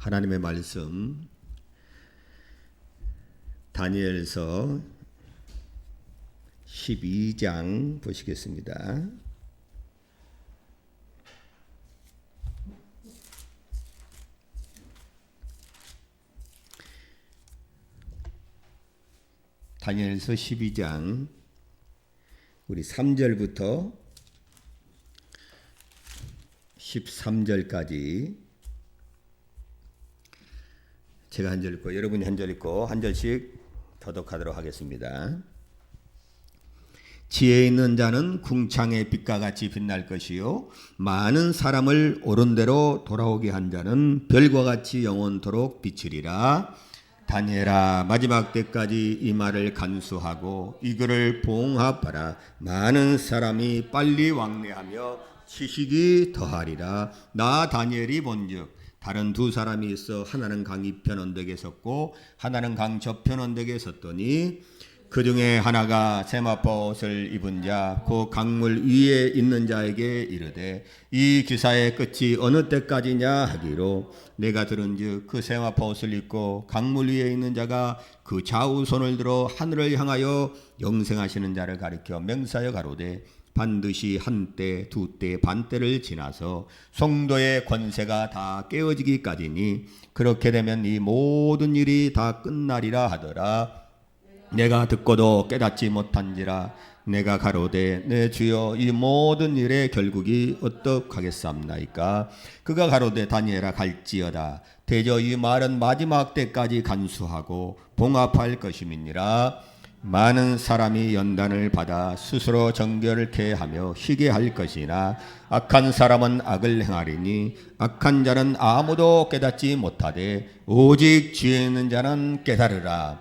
하나님의 말씀 다니엘서 12장 보시겠습니다. 다니엘서 12장 우리 3절부터 13절까지 제가 한 절 읽고 여러분이 한 절 읽고 한 절씩 교독하도록 하겠습니다. 지혜 있는 자는 궁창의 빛과 같이 빛날 것이요 많은 사람을 옳은 대로 돌아오게 한 자는 별과 같이 영원토록 비치리라. 다니엘아, 마지막 때까지 이 말을 간수하고 이 글을 봉합하라. 많은 사람이 빨리 왕래하며 지식이 더하리라. 나 다니엘이 본즉 다른 두 사람이 있어 하나는 강 이편 언덕에 섰고 하나는 강 저편 언덕에 섰더니 그 중에 하나가 세마포 옷을 입은 자 그 강물 위에 있는 자에게 이르되 이 기사의 끝이 어느 때까지냐 하기로 내가 들은즉 그 세마포 옷을 입고 강물 위에 있는 자가 그 좌우 손을 들어 하늘을 향하여 영생하시는 자를 가리켜 맹세하여 가로되 반드시 한때 두때 반때를 지나서 성도의 권세가 다 깨어지기까지니 그렇게 되면 이 모든 일이 다 끝나리라 하더라. 내가 듣고도 깨닫지 못한지라. 내가 가로되 내 주여 이 모든 일의 결국이 어떡하겠사옵나이까. 그가 가로되 다니엘아 갈지어다. 대저 이 말은 마지막 때까지 간수하고 봉합할 것임이니라. 많은 사람이 연단을 받아 스스로 정결케 하며 희게 할 것이나 악한 사람은 악을 행하리니 악한 자는 아무도 깨닫지 못하되 오직 지혜 있는 자는 깨달으라.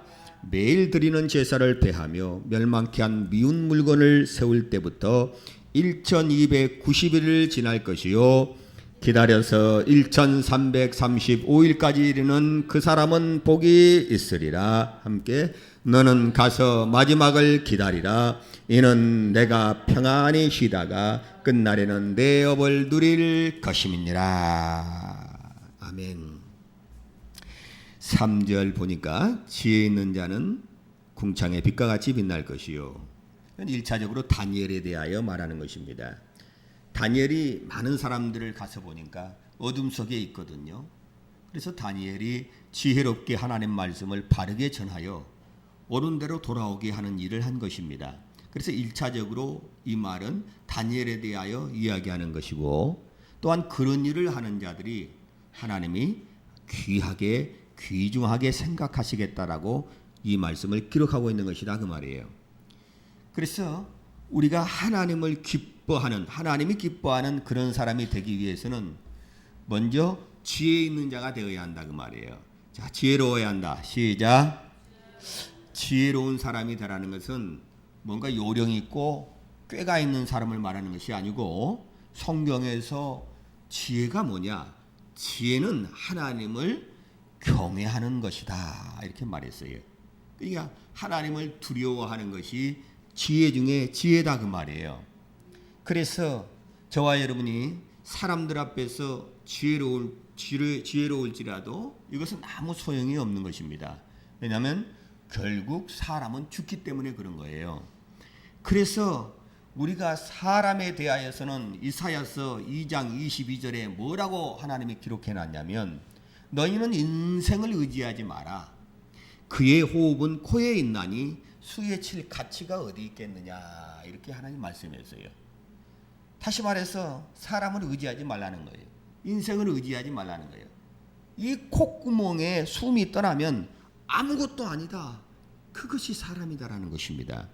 매일 드리는 제사를 패하며 멸망케 한 미운 물건을 세울 때부터 1290일을 지날 것이요 기다려서 1335일까지 이르는 그 사람은 복이 있으리라. 함께 너는 가서 마지막을 기다리라. 이는 내가 평안히 쉬다가 끝날에는 내 업을 누릴 것임이니라. 아멘. 3절 보니까 지혜 있는 자는 궁창의 빛과 같이 빛날 것이요. 1차적으로 다니엘에 대하여 말하는 것입니다. 다니엘이 많은 사람들을 가서 보니까 어둠 속에 있거든요. 그래서 다니엘이 지혜롭게 하나님 말씀을 바르게 전하여 옳은 대로 돌아오게 하는 일을 한 것입니다. 그래서 1차적으로 이 말은 다니엘에 대하여 이야기하는 것이고 또한 그런 일을 하는 자들이 하나님이 귀하게 귀중하게 생각하시겠다라고 이 말씀을 기록하고 있는 것이다 그 말이에요. 그래서 우리가 하나님을 기뻐하는 하나님이 기뻐하는 그런 사람이 되기 위해서는 먼저 지혜 있는 자가 되어야 한다 그 말이에요. 자, 지혜로워야 한다. 시작. 지혜로운 사람이 되라는 것은 뭔가 요령 있고 꾀가 있는 사람을 말하는 것이 아니고 성경에서 지혜가 뭐냐? 지혜는 하나님을 경외하는 것이다 이렇게 말했어요. 그러니까 하나님을 두려워하는 것이 지혜 중에 지혜다 그 말이에요. 그래서 저와 여러분이 사람들 앞에서 지혜로울지라도 이것은 아무 소용이 없는 것입니다. 왜냐하면 결국 사람은 죽기 때문에 그런 거예요. 그래서 우리가 사람에 대하여서는 이사야서 2장 22절에 뭐라고 하나님이 기록해 놨냐면 너희는 인생을 의지하지 마라. 그의 호흡은 코에 있나니 수에 칠 가치가 어디 있겠느냐 이렇게 하나님 말씀했어요. 다시 말해서 사람을 의지하지 말라는 거예요. 인생을 의지하지 말라는 거예요. 이 콧구멍에 숨이 떠나면 아무것도 아니다. 그것이 사람이다라는 것입니다.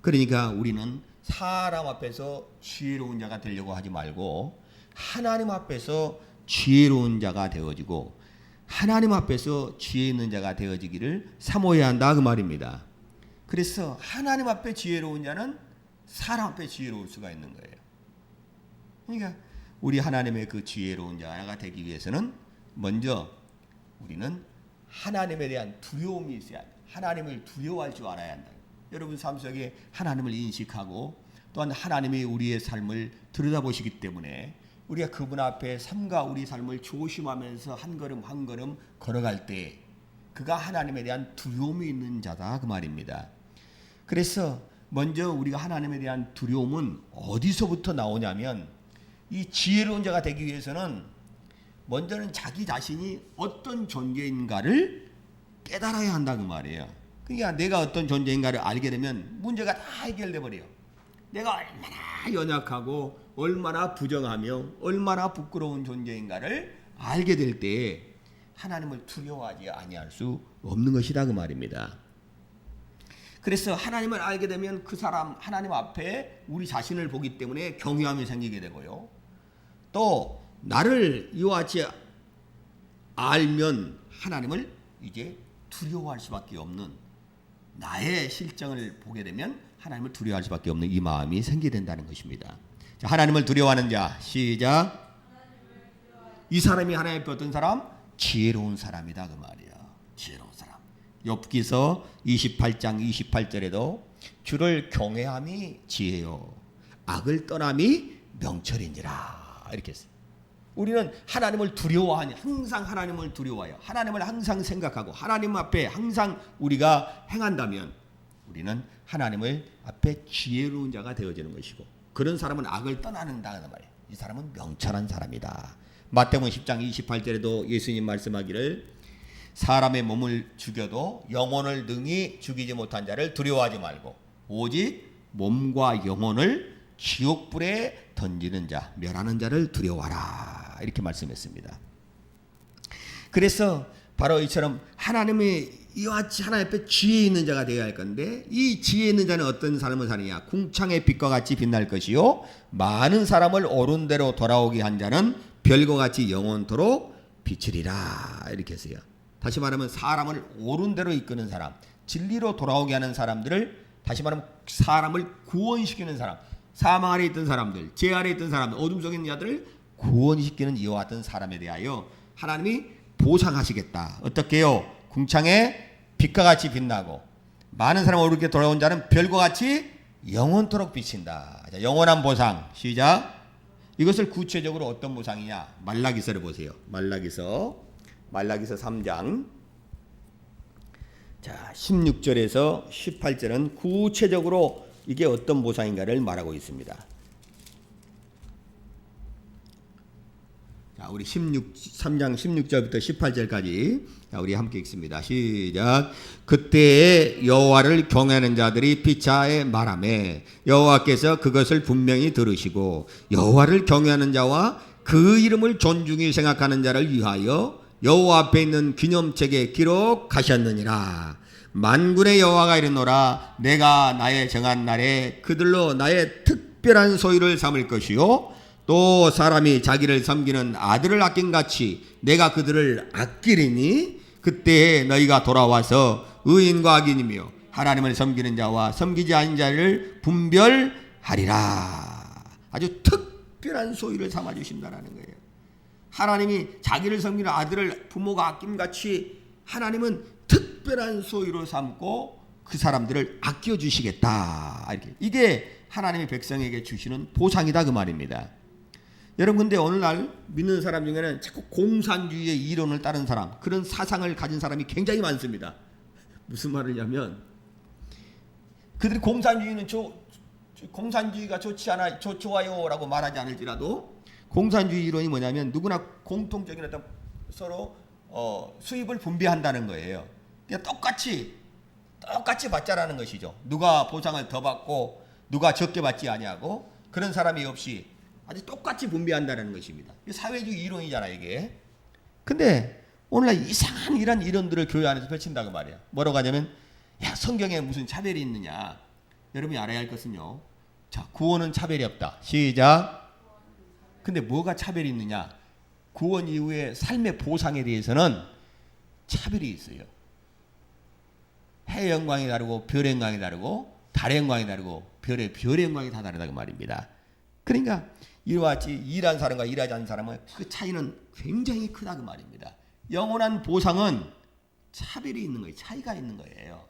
그러니까 우리는 사람 앞에서 지혜로운 자가 되려고 하지 말고 하나님 앞에서 지혜로운 자가 되어지고 하나님 앞에서 지혜 있는 자가 되어지기를 사모해야 한다 그 말입니다. 그래서 하나님 앞에 지혜로운 자는 사람 앞에 지혜로울 수가 있는 거예요. 그러니까 우리 하나님의 그 지혜로운 자가 되기 위해서는 먼저 우리는 하나님에 대한 두려움이 있어야 한다. 하나님을 두려워할 줄 알아야 한다. 여러분 삶 속에 하나님을 인식하고 또한 하나님이 우리의 삶을 들여다보시기 때문에 우리가 그분 앞에 삶과 우리 삶을 조심하면서 한 걸음 한 걸음 걸어갈 때 그가 하나님에 대한 두려움이 있는 자다 그 말입니다. 그래서 먼저 우리가 하나님에 대한 두려움은 어디서부터 나오냐면 이 지혜로운 자가 되기 위해서는 먼저는 자기 자신이 어떤 존재인가를 깨달아야 한다 그 말이에요. 그러니까 내가 어떤 존재인가를 알게 되면 문제가 다 해결돼 버려요. 내가 얼마나 연약하고 얼마나 부정하며 얼마나 부끄러운 존재인가를 알게 될 때 하나님을 두려워하지 아니할 수 없는 것이다 그 말입니다. 그래서 하나님을 알게 되면 그 사람 하나님 앞에 우리 자신을 보기 때문에 경외함이 생기게 되고요. 또 나를 이와 같이 알면 하나님을 이제 두려워할 수밖에 없는 나의 실정을 보게 되면 하나님을 두려워할 수밖에 없는 이 마음이 생기게 된다는 것입니다. 자, 하나님을 두려워하는 자 시작. 이 사람이 하나님 앞에 어떤 사람? 지혜로운 사람이다 그 말이야. 지혜로운 사람. 욥기서 28장 28절에도 주를 경외함이 지혜요 악을 떠남이 명철인지라 이렇게 했어요. 우리는 하나님을 두려워하니 항상 하나님을 두려워해요. 하나님을 항상 생각하고 하나님 앞에 항상 우리가 행한다면 우리는 하나님을 앞에 지혜로운 자가 되어지는 것이고 그런 사람은 악을 떠나는다는 말이에요. 이 사람은 명철한 사람이다. 마태복음 10장 28절에도 예수님 말씀하기를 사람의 몸을 죽여도 영혼을 능히 죽이지 못한 자를 두려워하지 말고 오직 몸과 영혼을 지옥불에 던지는 자, 멸하는 자를 두려워하라 이렇게 말씀했습니다. 그래서 바로 이처럼 하나님이 이와 같이 하나님 앞에 지혜 있는 자가 되어야 할 건데 이 지혜 있는 자는 어떤 삶을 사느냐 궁창의 빛과 같이 빛날 것이요 많은 사람을 옳은 대로 돌아오게 한 자는 별과 같이 영원토록 비치리라 이렇게 했어요. 다시 말하면 사람을 옳은 대로 이끄는 사람, 진리로 돌아오게 하는 사람들을 다시 말하면 사람을 구원시키는 사람, 사망 아래 있던 사람들, 죄 아래 있던 사람들, 어둠 속에 있는 자들을 구원시키는 이와 같은 사람에 대하여 하나님이 보상하시겠다. 어떻게요? 궁창에 빛과 같이 빛나고 많은 사람을 옳게 돌아온 자는 별과 같이 영원토록 비친다. 자, 영원한 보상 시작. 이것을 구체적으로 어떤 보상이냐? 말라기서를 보세요. 말라기서 3장 자 16절에서 18절은 구체적으로 이게 어떤 보상인가를 말하고 있습니다. 자, 우리 3장 16절부터 18절까지 자, 우리 함께 읽습니다. 시작. 그때에 여호와를 경외하는 자들이 피차에 말하매 여호와께서 그것을 분명히 들으시고 여호와를 경외하는 자와 그 이름을 존중히 생각하는 자를 위하여 여호와 앞에 있는 기념책에 기록하셨느니라. 만군의 여호와가 이르노라 내가 나의 정한 날에 그들로 나의 특별한 소유를 삼을 것이요 또 사람이 자기를 섬기는 아들을 아낀같이 내가 그들을 아끼리니 그때에 너희가 돌아와서 의인과 악인이며 하나님을 섬기는 자와 섬기지 않은 자를 분별하리라. 아주 특별한 소유를 삼아 주신다라는 거예요. 하나님이 자기를 섬기는 아들을 부모가 아낌같이 하나님은 특별한 소유로 삼고 그 사람들을 아껴주시겠다. 이렇게. 이게 하나님의 백성에게 주시는 보상이다 그 말입니다. 여러분 근데 오늘날 믿는 사람 중에는 자꾸 공산주의의 이론을 따른 사람 그런 사상을 가진 사람이 굉장히 많습니다. 무슨 말을 하냐면 그들이 공산주의가 좋아요 라고 말하지 않을지라도 공산주의 이론이 뭐냐면 누구나 공통적인 어떤 서로 수입을 분배한다는 거예요. 그냥 똑같이 받자라는 것이죠. 누가 보상을 더 받고 누가 적게 받지 아니하고 그런 사람이 없이 아주 똑같이 분배한다는 것입니다. 사회주의 이론이잖아 이게. 근데 오늘날 이상한 이런 이론들을 교회 안에서 펼친다고 말이야. 뭐라고 하냐면 야 성경에 무슨 차별이 있느냐. 여러분이 알아야 할 것은요. 자 구원은 차별이 없다. 시작. 근데 뭐가 차별이 있느냐. 구원 이후의 삶의 보상에 대해서는 차별이 있어요. 해의 영광이 다르고 별의 영광이 다르고 달의 영광이 다르고 별의 영광이 다 다르다고 말입니다. 그러니까 이와 같이 일한 사람과 일하지 않는 사람은 그 차이는 굉장히 크다고 말입니다. 영원한 보상은 차별이 있는 거예요. 차이가 있는 거예요.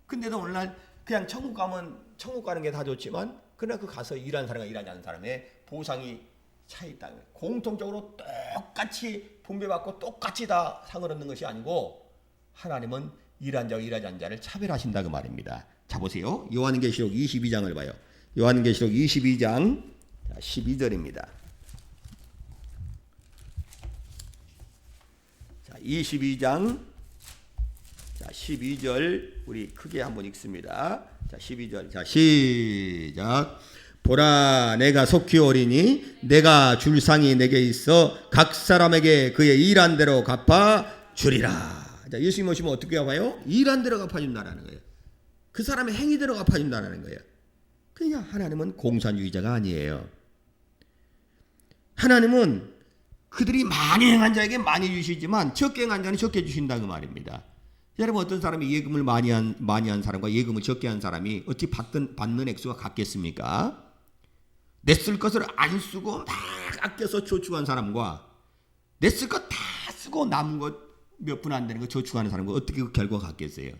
근데도 오늘날 그냥 천국 가는 게 다 좋지만 그러나 그 가서 일하는 사람과 일하지 않는 사람의 보상이 차이 있다. 공통적으로 똑같이 분배받고 똑같이 다 상을 얻는 것이 아니고 하나님은 일한 자와 일하지 않은 자를 차별하신다 그 말입니다. 자 보세요. 요한계시록 22장을 봐요. 요한계시록 22장 12절입니다. 자 22장 12절 우리 크게 한번 읽습니다. 자 12절 자 시작. 보라 내가 속히 오리니 내가 줄 상이 내게 있어 각 사람에게 그의 일한 대로 갚아 주리라. 자 예수님 오시면 어떻게 갚아요? 일한 대로 갚아준다라는 거예요. 그 사람의 행위대로 갚아준다는 거예요. 그러니까 하나님은 공산주의자가 아니에요. 하나님은 그들이 많이 행한 자에게 많이 주시지만 적게 행한 자는 적게 주신다 그 말입니다. 여러분 어떤 사람이 예금을 많이 한 사람과 예금을 적게 한 사람이 어찌 받는 액수가 같겠습니까? 내 쓸 것을 안 쓰고 막 아껴서 저축한 사람과 내 쓸 것 다 쓰고 남은 것 몇 푼 안 되는 거 저축하는 사람과 어떻게 그 결과가 같겠어요?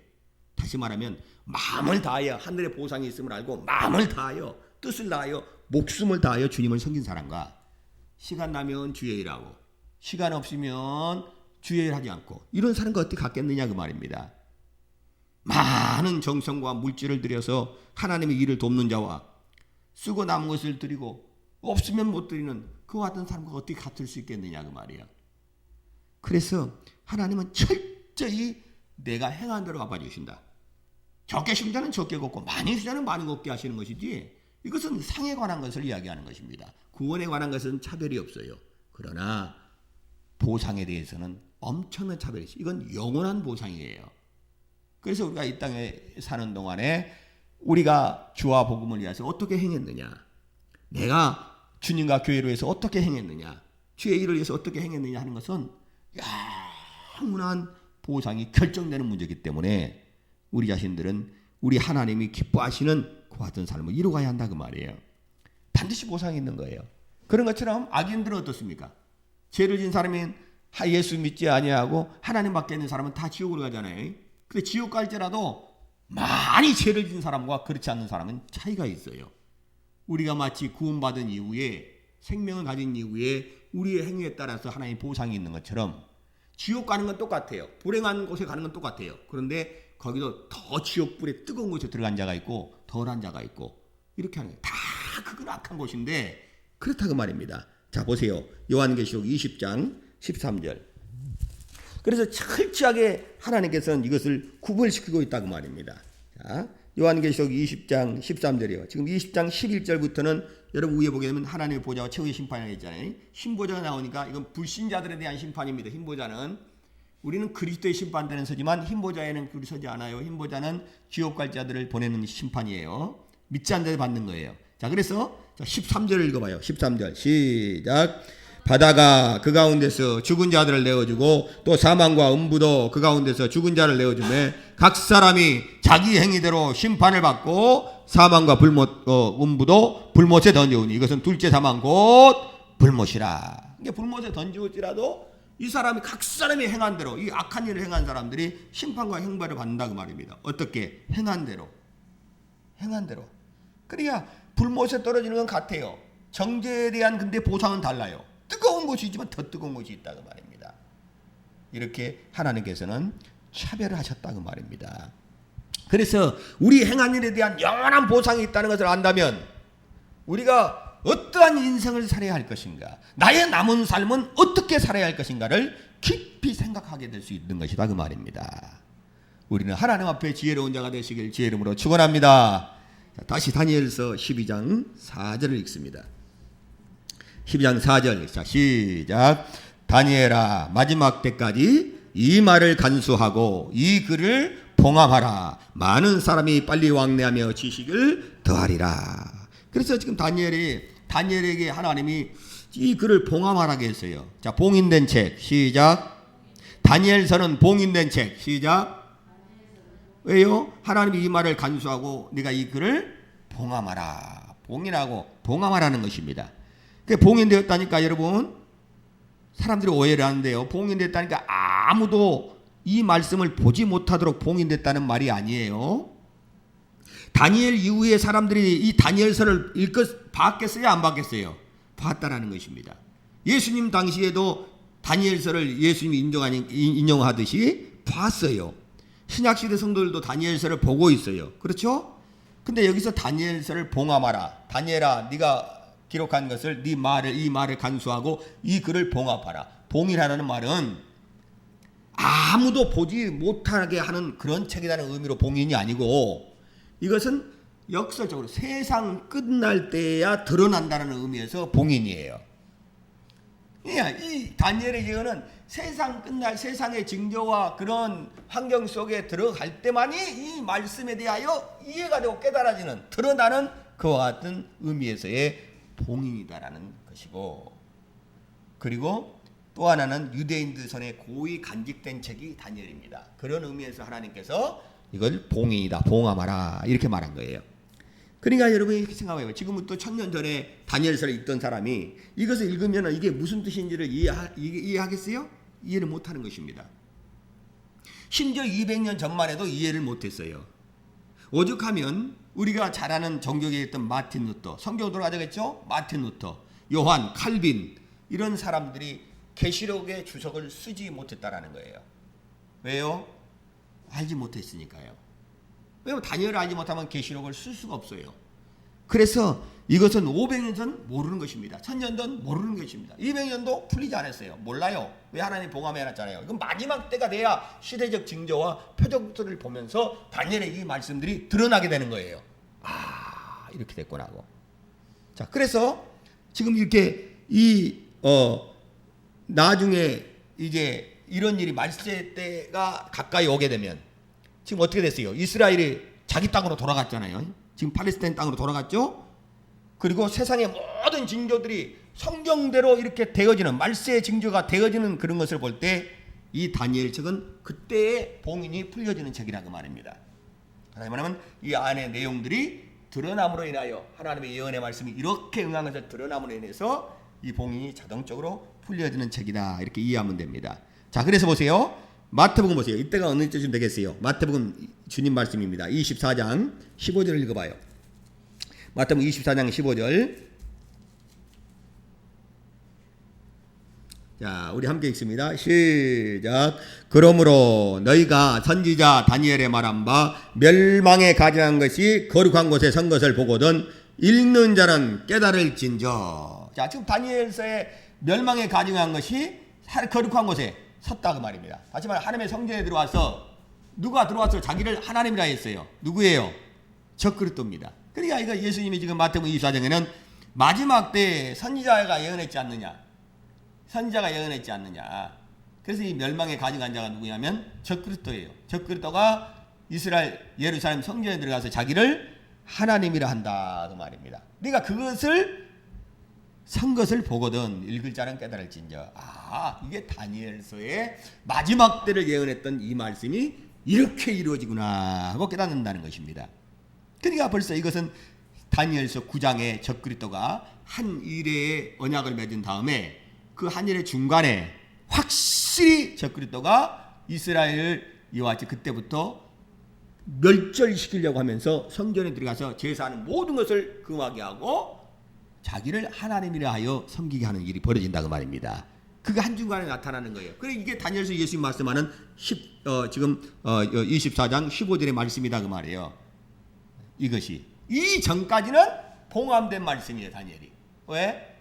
다시 말하면 마음을 다하여 하늘의 보상이 있음을 알고 마음을 다하여 뜻을 다하여 목숨을 다하여 주님을 섬긴 사람과 시간 나면 주의 일하고 시간 없으면 주의 일하지 않고 이런 사람과 어떻게 같겠느냐 그 말입니다. 많은 정성과 물질을 들여서 하나님의 일을 돕는 자와 쓰고 남은 것을 드리고 없으면 못 드리는 그와 같은 사람과 어떻게 같을 수 있겠느냐 그 말이에요. 그래서 하나님은 철저히 내가 행한 대로 갚아주신다. 적게 신 자는 적게 걷고 많이 신 자는 많이 걷게 하시는 것이지 이것은 상에 관한 것을 이야기하는 것입니다. 구원에 관한 것은 차별이 없어요. 그러나 보상에 대해서는 엄청난 차별이 있어요. 이건 영원한 보상이에요. 그래서 우리가 이 땅에 사는 동안에 우리가 주와 복음을 위해서 어떻게 행했느냐, 내가 주님과 교회를 위해서 어떻게 행했느냐, 주의 일을 위해서 어떻게 행했느냐 하는 것은 영원한 보상이 결정되는 문제이기 때문에 우리 자신들은 우리 하나님이 기뻐하시는 그와 같은 삶을 이루어가야 한다 그 말이에요. 반드시 보상이 있는 거예요. 그런 것처럼 악인들은 어떻습니까? 죄를 지은 사람이 예수 믿지 아니하고 하나님 밖에 있는 사람은 다 지옥으로 가잖아요. 근데 지옥 갈지라도 많이 죄를 지은 사람과 그렇지 않는 사람은 차이가 있어요. 우리가 마치 구원받은 이후에 생명을 가진 이후에 우리의 행위에 따라서 하나님의 보상이 있는 것처럼 지옥 가는 건 똑같아요. 불행한 곳에 가는 건 똑같아요. 그런데 거기도 더 지옥불에 뜨거운 곳에 들어간 자가 있고 덜한 자가 있고 이렇게 하는 거예요. 다 그건 악한 곳인데 그렇다고 말입니다. 자 보세요. 요한계시록 20장 13절. 그래서 철저하게 하나님께서는 이것을 구별시키고 있다고 말입니다. 자, 요한계시록 20장 13절이요. 지금 20장 11절부터는 여러분 위에 보게 되면 하나님의 보좌와 최후의 심판이라고 했잖아요. 흰보자가 나오니까 이건 불신자들에 대한 심판입니다. 흰보자는 우리는 그리스도의 심판되는 서지만 흰보자에는 그리 서지 않아요. 흰보자는 지옥 갈 자들을 보내는 심판이에요. 믿지 않는 데 받는 거예요. 자 그래서 13절을 읽어봐요. 13절 시작. 바다가 그 가운데서 죽은 자들을 내어주고 또 사망과 음부도 그 가운데서 죽은 자를 내어주매 각 사람이 자기 행위대로 심판을 받고 사망과 음부도 불못에 던져오니 이것은 둘째 사망 곧 불못이라. 이게 불못에 던지울지라도 이 사람이 각 사람이 행한 대로 이 악한 일을 행한 사람들이 심판과 형벌을 받는다 그 말입니다. 어떻게? 행한 대로. 그러니까 불못에 떨어지는 건 같아요. 정죄에 대한 근데 보상은 달라요. 뜨거운 곳이 있지만 더 뜨거운 곳이 있다고 말입니다. 이렇게 하나님께서는 차별을 하셨다고 말입니다. 그래서 우리 행한 일에 대한 영원한 보상이 있다는 것을 안다면 우리가 어떠한 인생을 살아야 할 것인가, 나의 남은 삶은 어떻게 살아야 할 것인가를 깊이 생각하게 될 수 있는 것이다 그 말입니다. 우리는 하나님 앞에 지혜로운 자가 되시길 주의 이름으로 축원합니다. 다시 다니엘서 12장 4절을 읽습니다. 12장 4절 자 시작. 다니엘아 마지막 때까지 이 말을 간수하고 이 글을 봉함하라. 많은 사람이 빨리 왕래하며 지식을 더하리라. 그래서 지금 다니엘에게 하나님이 이 글을 봉함하라고 했어요. 자 봉인된 책 시작. 다니엘서는 봉인된 책 시작. 왜요? 하나님이 이 말을 간수하고 네가 이 글을 봉함하라. 봉인하고 봉함하라는 것입니다. 봉인되었다니까 여러분 사람들이 오해를 하는데요. 봉인됐다니까 아무도 이 말씀을 보지 못하도록 봉인됐다는 말이 아니에요. 다니엘 이후에 사람들이 이 다니엘서를 봤겠어요? 안 봤겠어요? 봤다라는 것입니다. 예수님 당시에도 다니엘서를 예수님이 인용하듯이 봤어요. 신약시대 성도들도 다니엘서를 보고 있어요. 그렇죠? 근데 여기서 다니엘서를 봉합하라. 다니엘아, 네가 기록한 것을 이 말을 간수하고 이 글을 봉합하라. 봉이라는 말은 아무도 보지 못하게 하는 그런 책이라는 의미로 봉인이 아니고, 이것은 역설적으로 세상 끝날 때야 드러난다는 의미에서 봉인이에요. 이 다니엘의 예언은 세상 끝날 세상의 징조와 그런 환경 속에 들어갈 때만이 이 말씀에 대하여 이해가 되고 깨달아지는, 드러나는 그와 같은 의미에서의 봉인이다라는 것이고, 그리고 또 하나는 유대인들 손에 고이 간직된 책이 다니엘입니다. 그런 의미에서 하나님께서 이걸 봉인이다, 봉함하라 이렇게 말한 거예요. 그러니까 여러분이 이렇게 생각해요. 지금부터 1000년 전에 다니엘서를 읽던 사람이 이것을 읽으면 이게 무슨 뜻인지를 이해하겠어요? 이해를 못하는 것입니다. 심지어 200년 전만 해도 이해를 못했어요. 오죽하면 우리가 잘 아는 종교계에 있던 마틴 루터, 성경 돌아가겠죠? 마틴 루터, 요한, 칼빈 이런 사람들이 계시록의 주석을 쓰지 못했다라는 거예요. 왜요? 알지 못했으니까요. 왜냐하면 다니엘을 알지 못하면 계시록을 쓸 수가 없어요. 그래서 이것은 500년 전 모르는 것입니다. 1000년 전 모르는 것입니다. 200년도 풀리지 않았어요. 몰라요. 왜 하나님 봉함해놨잖아요. 이건 마지막 때가 돼야 시대적 징조와 표적들을 보면서 다니엘의 이 말씀들이 드러나게 되는 거예요. 아, 이렇게 됐구나 하고. 자, 그래서 지금 이렇게 나중에 이제 이런 일이 말세 때가 가까이 오게 되면 지금 어떻게 됐어요? 이스라엘이 자기 땅으로 돌아갔잖아요. 지금 팔레스타인 땅으로 돌아갔죠? 그리고 세상의 모든 징조들이 성경대로 이렇게 되어지는, 말세의 징조가 되어지는 그런 것을 볼 때 이 다니엘 책은 그때의 봉인이 풀려지는 책이라고 말입니다. 하나님 말하면 이 안의 내용들이 드러남으로 인하여 하나님의 예언의 말씀이 이렇게 응하면서 드러남으로 인해서 이 봉인이 자동적으로 풀려지는 책이다, 이렇게 이해하면 됩니다. 자, 그래서 보세요. 마태복음 보세요. 이때가 어느 때쯤 되겠어요? 마태복음 주님 말씀입니다. 24장 15절을 읽어봐요. 마태복음 24장 15절. 자, 우리 함께 읽습니다. 시작. 그러므로 너희가 선지자 다니엘의 말한 바 멸망에 가증한 것이 거룩한 곳에 선 것을 보거든 읽는 자는 깨달을진저. 자, 지금 다니엘서의 멸망에 가증한 것이 거룩한 곳에 섰다 그 말입니다. 다시 말해 하나님의 성전에 들어와서 누가 들어와서 자기를 하나님이라 했어요. 누구예요? 적그리스도입니다. 그러니까 이거 예수님이 지금 마태복음 24장에는 마지막 때 선지자가 예언했지 않느냐. 선지자가 예언했지 않느냐. 그래서 이 멸망에 가증한 자가 누구냐면 적그리스도예요. 적그리스도가 이스라엘 예루살렘 성전에 들어가서 자기를 하나님이라 한다 그 말입니다. 그러니까 그것을 선 것을 보거든 읽을 자는 깨달을진저. 아, 이게 다니엘서의 마지막 때를 예언했던 이 말씀이 이렇게 이루어지구나 하고 깨닫는다는 것입니다. 그러니까 벌써 이것은 다니엘서 9장에 적그리스도가 한 일의 언약을 맺은 다음에 그 한 일의 중간에 확실히 적그리스도가 이스라엘을 이와 같이 그때부터 멸절시키려고 하면서 성전에 들어가서 제사하는 모든 것을 금하게 하고 자기를 하나님이라 하여 섬기게 하는 일이 벌어진다고 말입니다. 그게 한중간에 나타나는 거예요. 그래 이게 다니엘서 예수님 말씀하는 지금 24장 15절의 말씀이다 그 말이에요. 이것이 이 전까지는 봉함된 말씀이에요. 다니엘이. 왜?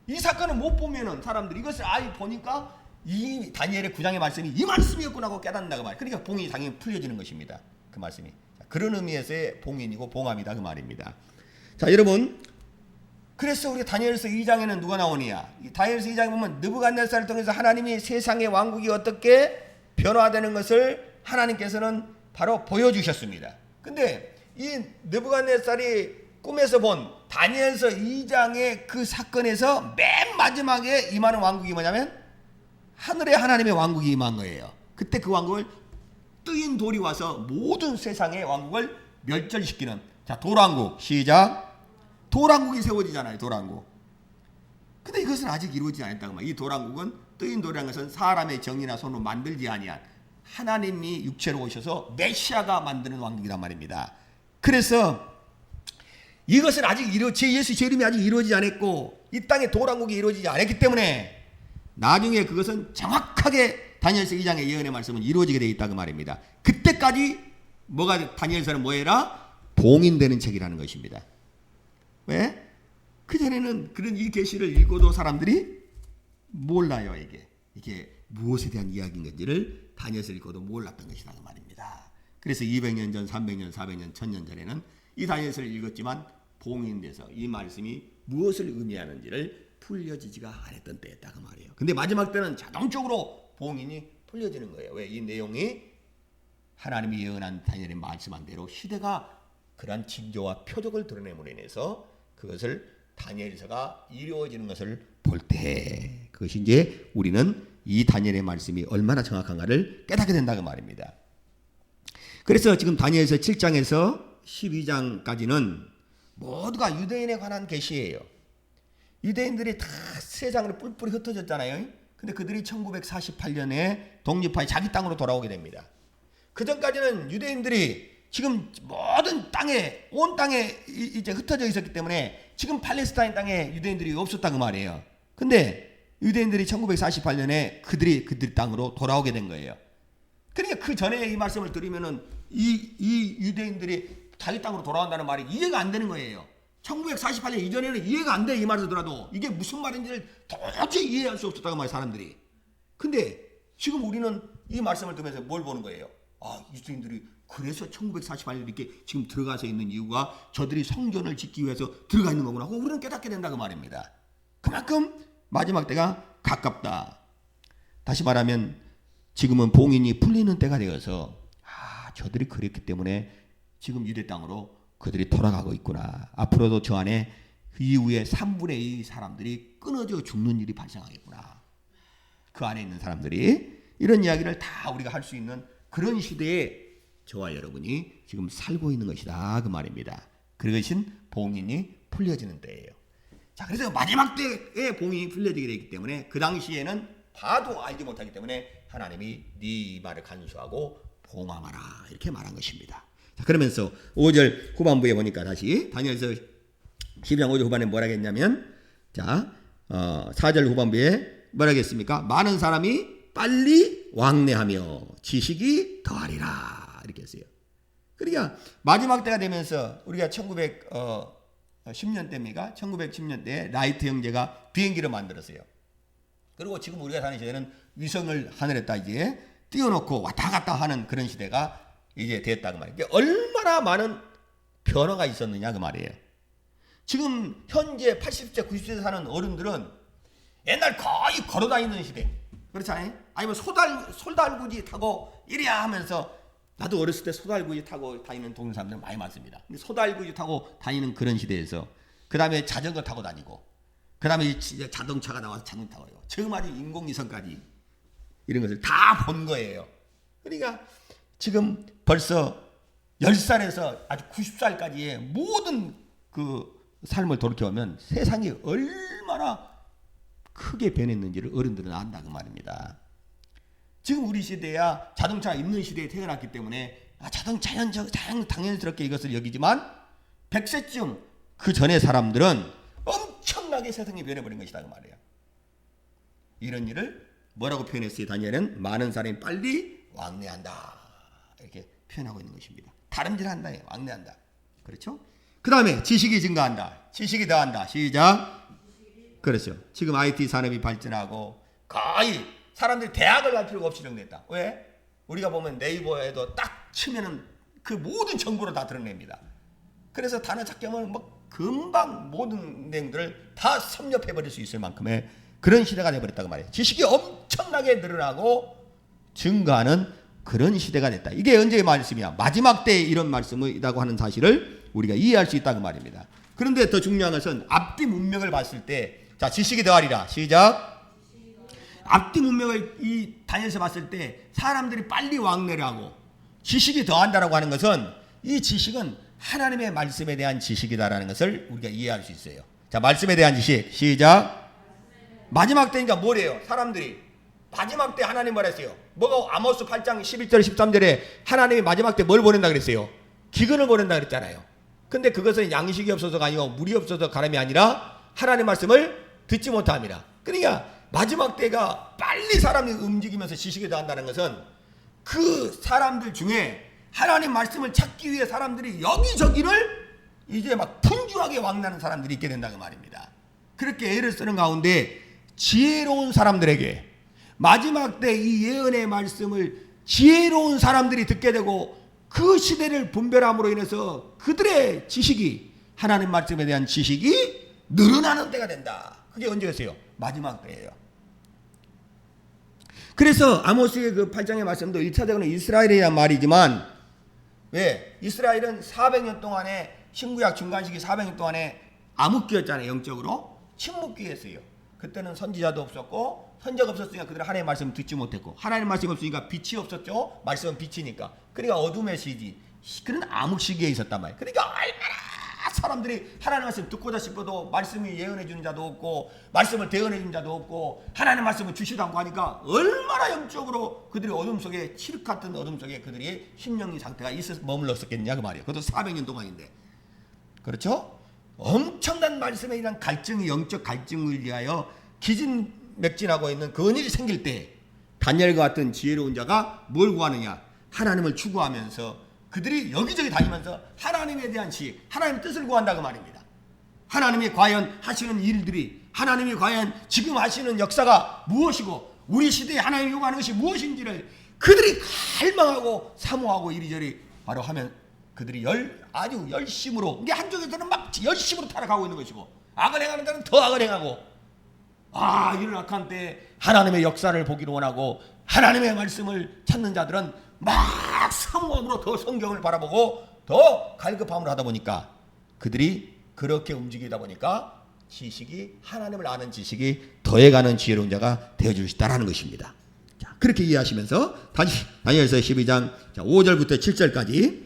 이 사건을 못 보면은 사람들이 이것을 보니까 이 다니엘의 9장의 말씀이 이 말씀이었구나 하고 깨닫는다 그 말. 그러니까 봉이 당연히 풀려지는 것입니다. 그 말씀이. 그런 의미에서의 봉인이고 봉함이다 그 말입니다. 자, 여러분, 그래서 우리 다니엘서 2장에는 누가 나오느냐? 다니엘서 2장에 보면 느부갓네살을 통해서 하나님이 세상의 왕국이 어떻게 변화되는 것을 하나님께서는 바로 보여주셨습니다. 근데 이 느부갓네살이 꿈에서 본 다니엘서 2장의 그 사건에서 맨 마지막에 임하는 왕국이 뭐냐면 하늘에 하나님의 왕국이 임한 거예요. 그때 그 왕국을 뜨인 돌이 와서 모든 세상의 왕국을 멸절시키는, 자, 돌왕국 시작. 돌왕국이 세워지잖아요. 돌왕국. 근데 이것은 아직 이루어지지 않았다고 말이에요. 이 돌왕국은 뜨인 돌이라는 것은 사람의 정이나 손으로 만들지 아니한 하나님이 육체로 오셔서 메시아가 만드는 왕국이란 말입니다. 그래서 이것은 아직 제 예수 재림이 아직 이루어지지 않았고 이 땅의 도랑국이 이루어지지 않았기 때문에 나중에 그것은 정확하게 다니엘서 2장의 예언의 말씀은 이루어지게 되어 있다 그 말입니다. 그때까지 뭐가 다니엘서는 뭐해라? 봉인되는 책이라는 것입니다. 왜? 그전에는 그런 이 계시를 읽어도 사람들이 몰라요. 이게 무엇에 대한 이야기인 건지를 다니엘서 읽어도 몰랐던 것이다 그 말입니다. 그래서 200년 전, 300년, 400년, 1000년 전에는 이 다니엘서를 읽었지만 봉인돼서 이 말씀이 무엇을 의미하는지를 풀려지지가 않았던 때였다 그 말이에요. 근데 마지막 때는 자동적으로 봉인이 풀려지는 거예요. 왜? 이 내용이 하나님이 예언한 다니엘의 말씀한 대로 시대가 그러한 징조와 표적을 드러냄으로 인해서 그것을 다니엘서가 이루어지는 것을 볼 때 그것이 이제 우리는 이 다니엘의 말씀이 얼마나 정확한가를 깨닫게 된다 그 말입니다. 그래서 지금 다니엘서 7장에서 12장까지는 모두가 유대인에 관한 계시예요. 유대인들이 다 세상으로 뿔뿔이 흩어졌잖아요. 근데 그들이 1948년에 독립하여 자기 땅으로 돌아오게 됩니다. 그 전까지는 유대인들이 지금 모든 땅에 온 땅에 이제 흩어져 있었기 때문에 지금 팔레스타인 땅에 유대인들이 없었다 그 말이에요. 근데 유대인들이 1948년에 그들이 땅으로 돌아오게 된 거예요. 그러니까 그 전에 이 말씀을 드리면은 이 유대인들이 자기 땅으로 돌아간다는 말이 이해가 안 되는 거예요. 1948년 이전에는 이해가 안 돼. 이 말을 들어도 이게 무슨 말인지를 도저히 이해할 수 없었다고 말해요 사람들이. 근데 지금 우리는 이 말씀을 들으면서 뭘 보는 거예요? 아, 유대인들이 그래서 1948년 이렇게 지금 들어가서 있는 이유가 저들이 성전을 짓기 위해서 들어가 있는 거구나 하고 우리는 깨닫게 된다 그 말입니다. 그만큼 마지막 때가 가깝다. 다시 말하면 지금은 봉인이 풀리는 때가 되어서 저들이 그랬기 때문에 지금 유대 땅으로 그들이 돌아가고 있구나. 앞으로도 저 안에 그 이후에 3분의 2 사람들이 끊어져 죽는 일이 발생하겠구나. 그 안에 있는 사람들이 이런 이야기를 다 우리가 할 수 있는 그런 시대에 저와 여러분이 지금 살고 있는 것이다 그 말입니다. 그것은 봉인이 풀려지는 때예요. 자, 그래서 마지막 때에 봉인이 풀려지게 되기 때문에 그 당시에는 봐도 알지 못하기 때문에 하나님이 네 말을 간수하고 봉함하라 이렇게 말한 것입니다. 자, 그러면서 5절 후반부에 보니까 다시 다니엘서 12장 5절 후반에 뭐라 했냐면 자 4절 후반부에 뭐라 했습니까? 많은 사람이 빨리 왕래하며 지식이 더하리라 이렇게 했어요. 그러니까 마지막 때가 되면서 우리가 1910년대입니까? 1910년대에 라이트 형제가 비행기를 만들었어요. 그리고 지금 우리가 사는 시대는 위성을 하늘에다 이제 띄워놓고 왔다 갔다 하는 그런 시대가 이제 됐다 그 말이에요. 얼마나 많은 변화가 있었느냐 그 말이에요. 지금 현재 80세 90세 사는 어른들은 옛날 거의 걸어다니는 시대 그렇잖아요. 아니면 소달구지 타고 이래야 하면서 나도 어렸을 때 소달구지 타고 다니는 동네 사람들 많이 많습니다. 근데 소달구지 타고 다니는 그런 시대에서 그 다음에 자전거 타고 다니고 그 다음에 자동차가 나와서 자동차 타고요. 정말 인공위성까지 이런 것을 다 본 거예요. 그러니까 지금 벌써 10살에서 아주 90살까지의 모든 그 삶을 돌이켜보면 세상이 얼마나 크게 변했는지를 어른들은 안다고 말입니다. 지금 우리 시대야 자동차가 있는 시대에 태어났기 때문에 당연스럽게 이것을 여기지만 100세쯤 그 전의 사람들은 엄청나게 세상이 변해버린 것이다 그 말이에요. 이런 일을 뭐라고 표현했어요? 다니엘은 많은 사람이 빨리 왕래한다 이렇게 표현하고 있는 것입니다. 다름질한다, 왕래한다. 그렇죠? 그 다음에 지식이 증가한다. 지식이 더한다. 시작. 그렇죠. 지금 IT 산업이 발전하고 거의 사람들이 대학을 갈 필요가 없이 정됐다. 왜? 우리가 보면 네이버에도 딱 치면은 그 모든 정보를 다 드러냅니다. 그래서 단어 찾기하면 뭐 금방 모든 내용들을 다 섭렵해버릴 수 있을 만큼의 그런 시대가 되어버렸다고 말이에요. 지식이 엄청나게 늘어나고 증가하는 그런 시대가 됐다. 이게 언제의 말씀이야? 마지막 때에 이런 말씀이라고 하는 사실을 우리가 이해할 수 있다고 말입니다. 그런데 더 중요한 것은 앞뒤 문명을 봤을 때 자, 지식이 더하리라. 시작. 앞뒤 문명을 이 다니엘서 봤을 때 사람들이 빨리 왕래를 하고 지식이 더한다라고 하는 것은 이 지식은 하나님의 말씀에 대한 지식이다라는 것을 우리가 이해할 수 있어요. 자, 말씀에 대한 지식. 시작. 마지막 때니까 뭐래요? 사람들이 마지막 때 하나님 말했어요. 뭐가 아모스 8장 11절 13절에 하나님이 마지막 때 뭘 보낸다 그랬어요? 기근을 보낸다 그랬잖아요. 근데 그것은 양식이 없어서가 아니고 물이 없어서 가람이 아니라 하나님의 말씀을 듣지 못함이라. 그러니까 마지막 때가 빨리 사람이 움직이면서 지식이 더한다는 것은 그 사람들 중에 하나님 말씀을 찾기 위해 사람들이 여기저기를 이제 막 분주하게 왕래하는 사람들이 있게 된다는 말입니다. 그렇게 애를 쓰는 가운데 지혜로운 사람들에게 마지막 때 이 예언의 말씀을 지혜로운 사람들이 듣게 되고 그 시대를 분별함으로 인해서 그들의 지식이 하나님 말씀에 대한 지식이 늘어나는 때가 된다. 그게 언제였어요? 마지막 때예요. 그래서 아모스의 그 8장의 말씀도 1차적으로 이스라엘에 대한 말이지만 왜? 이스라엘은 400년 동안에 신구약 중간시기 400년 동안에 암흑기였잖아요. 영적으로 침묵기였어요. 그때는 선지자도 없었고 선자가 없었으니까 그들은 하나님의 말씀을 듣지 못했고 하나님의 말씀이 없으니까 빛이 없었죠. 말씀은 빛이니까. 그러니까 어둠의 시기 그런 암흑 시기에 있었단 말이에요. 그러니까 얼마나 사람들이 하나님의 말씀 듣고자 싶어도 말씀이 예언해 주는 자도 없고 말씀을 대언해 주는 자도 없고 하나님의 말씀을 주시도 않고 하니까 얼마나 영적으로 그들이 어둠 속에 칠흑 같은 어둠 속에 그들이 심령의 상태가 머물렀었겠냐 그 말이에요. 그것도 400년 동안인데. 그렇죠? 엄청난 말씀에 대한 갈증이 영적 갈증을 위하여 기진맥진하고 있는 그런 일이 생길 때 다니엘과 같은 지혜로운 자가 뭘 구하느냐? 하나님을 추구하면서 그들이 여기저기 다니면서 하나님에 대한 지혜, 하나님의 뜻을 구한다고 말입니다. 하나님이 과연 하시는 일들이 하나님이 과연 지금 하시는 역사가 무엇이고 우리 시대에 하나님이 요구하는 것이 무엇인지를 그들이 갈망하고 사모하고 이리저리 바로 하면 그들이 아주 열심으로 이게 한쪽에서는 막 열심으로 타락하고 있는 것이고 악을 행하는 자는 더 악을 행하고 이런 악한 때 하나님의 역사를 보기를 원하고 하나님의 말씀을 찾는 자들은 막 사모함으로 더 성경을 바라보고 더 갈급함으로 하다 보니까 그들이 그렇게 움직이다 보니까 지식이 하나님을 아는 지식이 더해가는 지혜로운 자가 되어줄 수 있다는 것입니다. 자, 그렇게 이해하시면서 다시 다니엘서 12장 5절부터 7절까지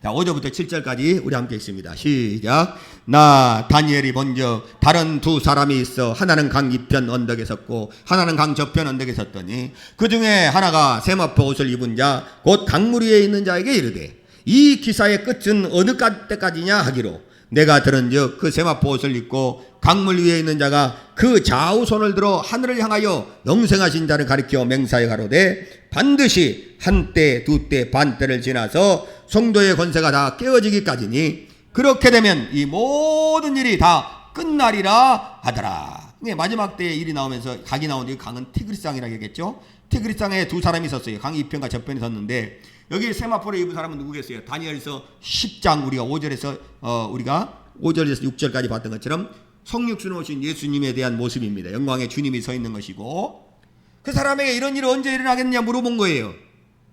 자, 5절부터 7절까지 우리 함께 읽습니다. 시작. 나 다니엘이 본즉 다른 두 사람이 있어 하나는 강 이편 언덕에 섰고 하나는 강 저편 언덕에 섰더니 그 중에 하나가 세마포 옷을 입은 자 곧 강물 위에 있는 자에게 이르되 이 기사의 끝은 어느 때까지냐 하기로 내가 들은즉 그 세마포 옷을 입고 강물 위에 있는 자가 그 좌우 손을 들어 하늘을 향하여 영생하신 자를 가리켜 맹사에 가로되 반드시 한때 두때 반때를 지나서 성도의 권세가 다 깨어지기까지니 그렇게 되면 이 모든 일이 다 끝나리라 하더라. 마지막 때에 일이 나오면서 강이 나오는데 강은 티그리스강이라고 얘기했죠. 티그리스강에 두 사람이 섰어요. 강 이편과 저편에 섰는데 여기 세마포를 입은 사람은 누구겠어요? 다니엘서 10장 우리가 5절에서 6절까지 봤던 것처럼 성육신으로 오신 예수님에 대한 모습입니다. 영광의 주님이 서 있는 것이고 그 사람에게 이런 일이 언제 일어나겠느냐 물어본 거예요.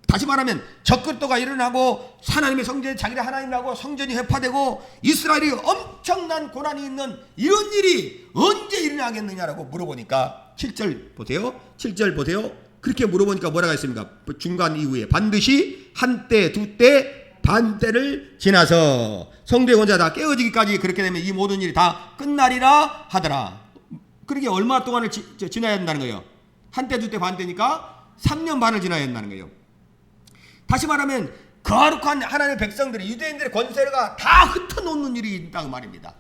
다시 말하면 적그리스도가 일어나고 하나님의 성전이 자기를 하나님이라고 성전이 회파되고 이스라엘이 엄청난 고난이 있는 이런 일이 언제 일어나겠느냐라고 물어보니까 7절 보세요. 7절 보세요. 그렇게 물어보니까 뭐라고 했습니까? 중간 이후에 반드시 한때 두때 반때를 지나서 성도의 권세가 다 깨어지기까지 그렇게 되면 이 모든 일이 다 끝나리라 하더라. 그러게 얼마 동안을 지나야 된다는 거예요. 한때 두때 반때니까 3년 반을 지나야 된다는 거예요. 다시 말하면 거룩한 하나님의 백성들이 유대인들의 권세가 다 흩어놓는 일이 있다고 말입니다.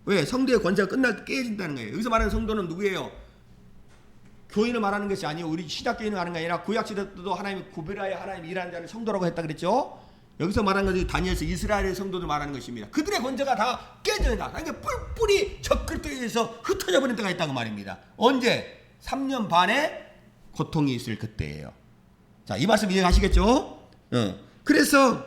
왜? 성도의 권세가 끝날 때 깨진다는 거예요. 여기서 말하는 성도는 누구예요? 교인을 말하는 것이 아니고 우리 신약교인을 말하는 게 아니라 구약시대도 하나님이 구별하여 하나님이 일하는 자를 성도라고 했다 그랬죠. 여기서 말하는 것이 다니엘서 이스라엘의 성도들 말하는 것입니다. 그들의 권세가 다 깨져야 그러니까 뿔뿔이 적그리스도에 의해서 흩어져 버린 때가 있다고 말입니다. 언제? 3년 반의 고통이 있을 그때예요. 자, 이 말씀 이해하시겠죠? 그래서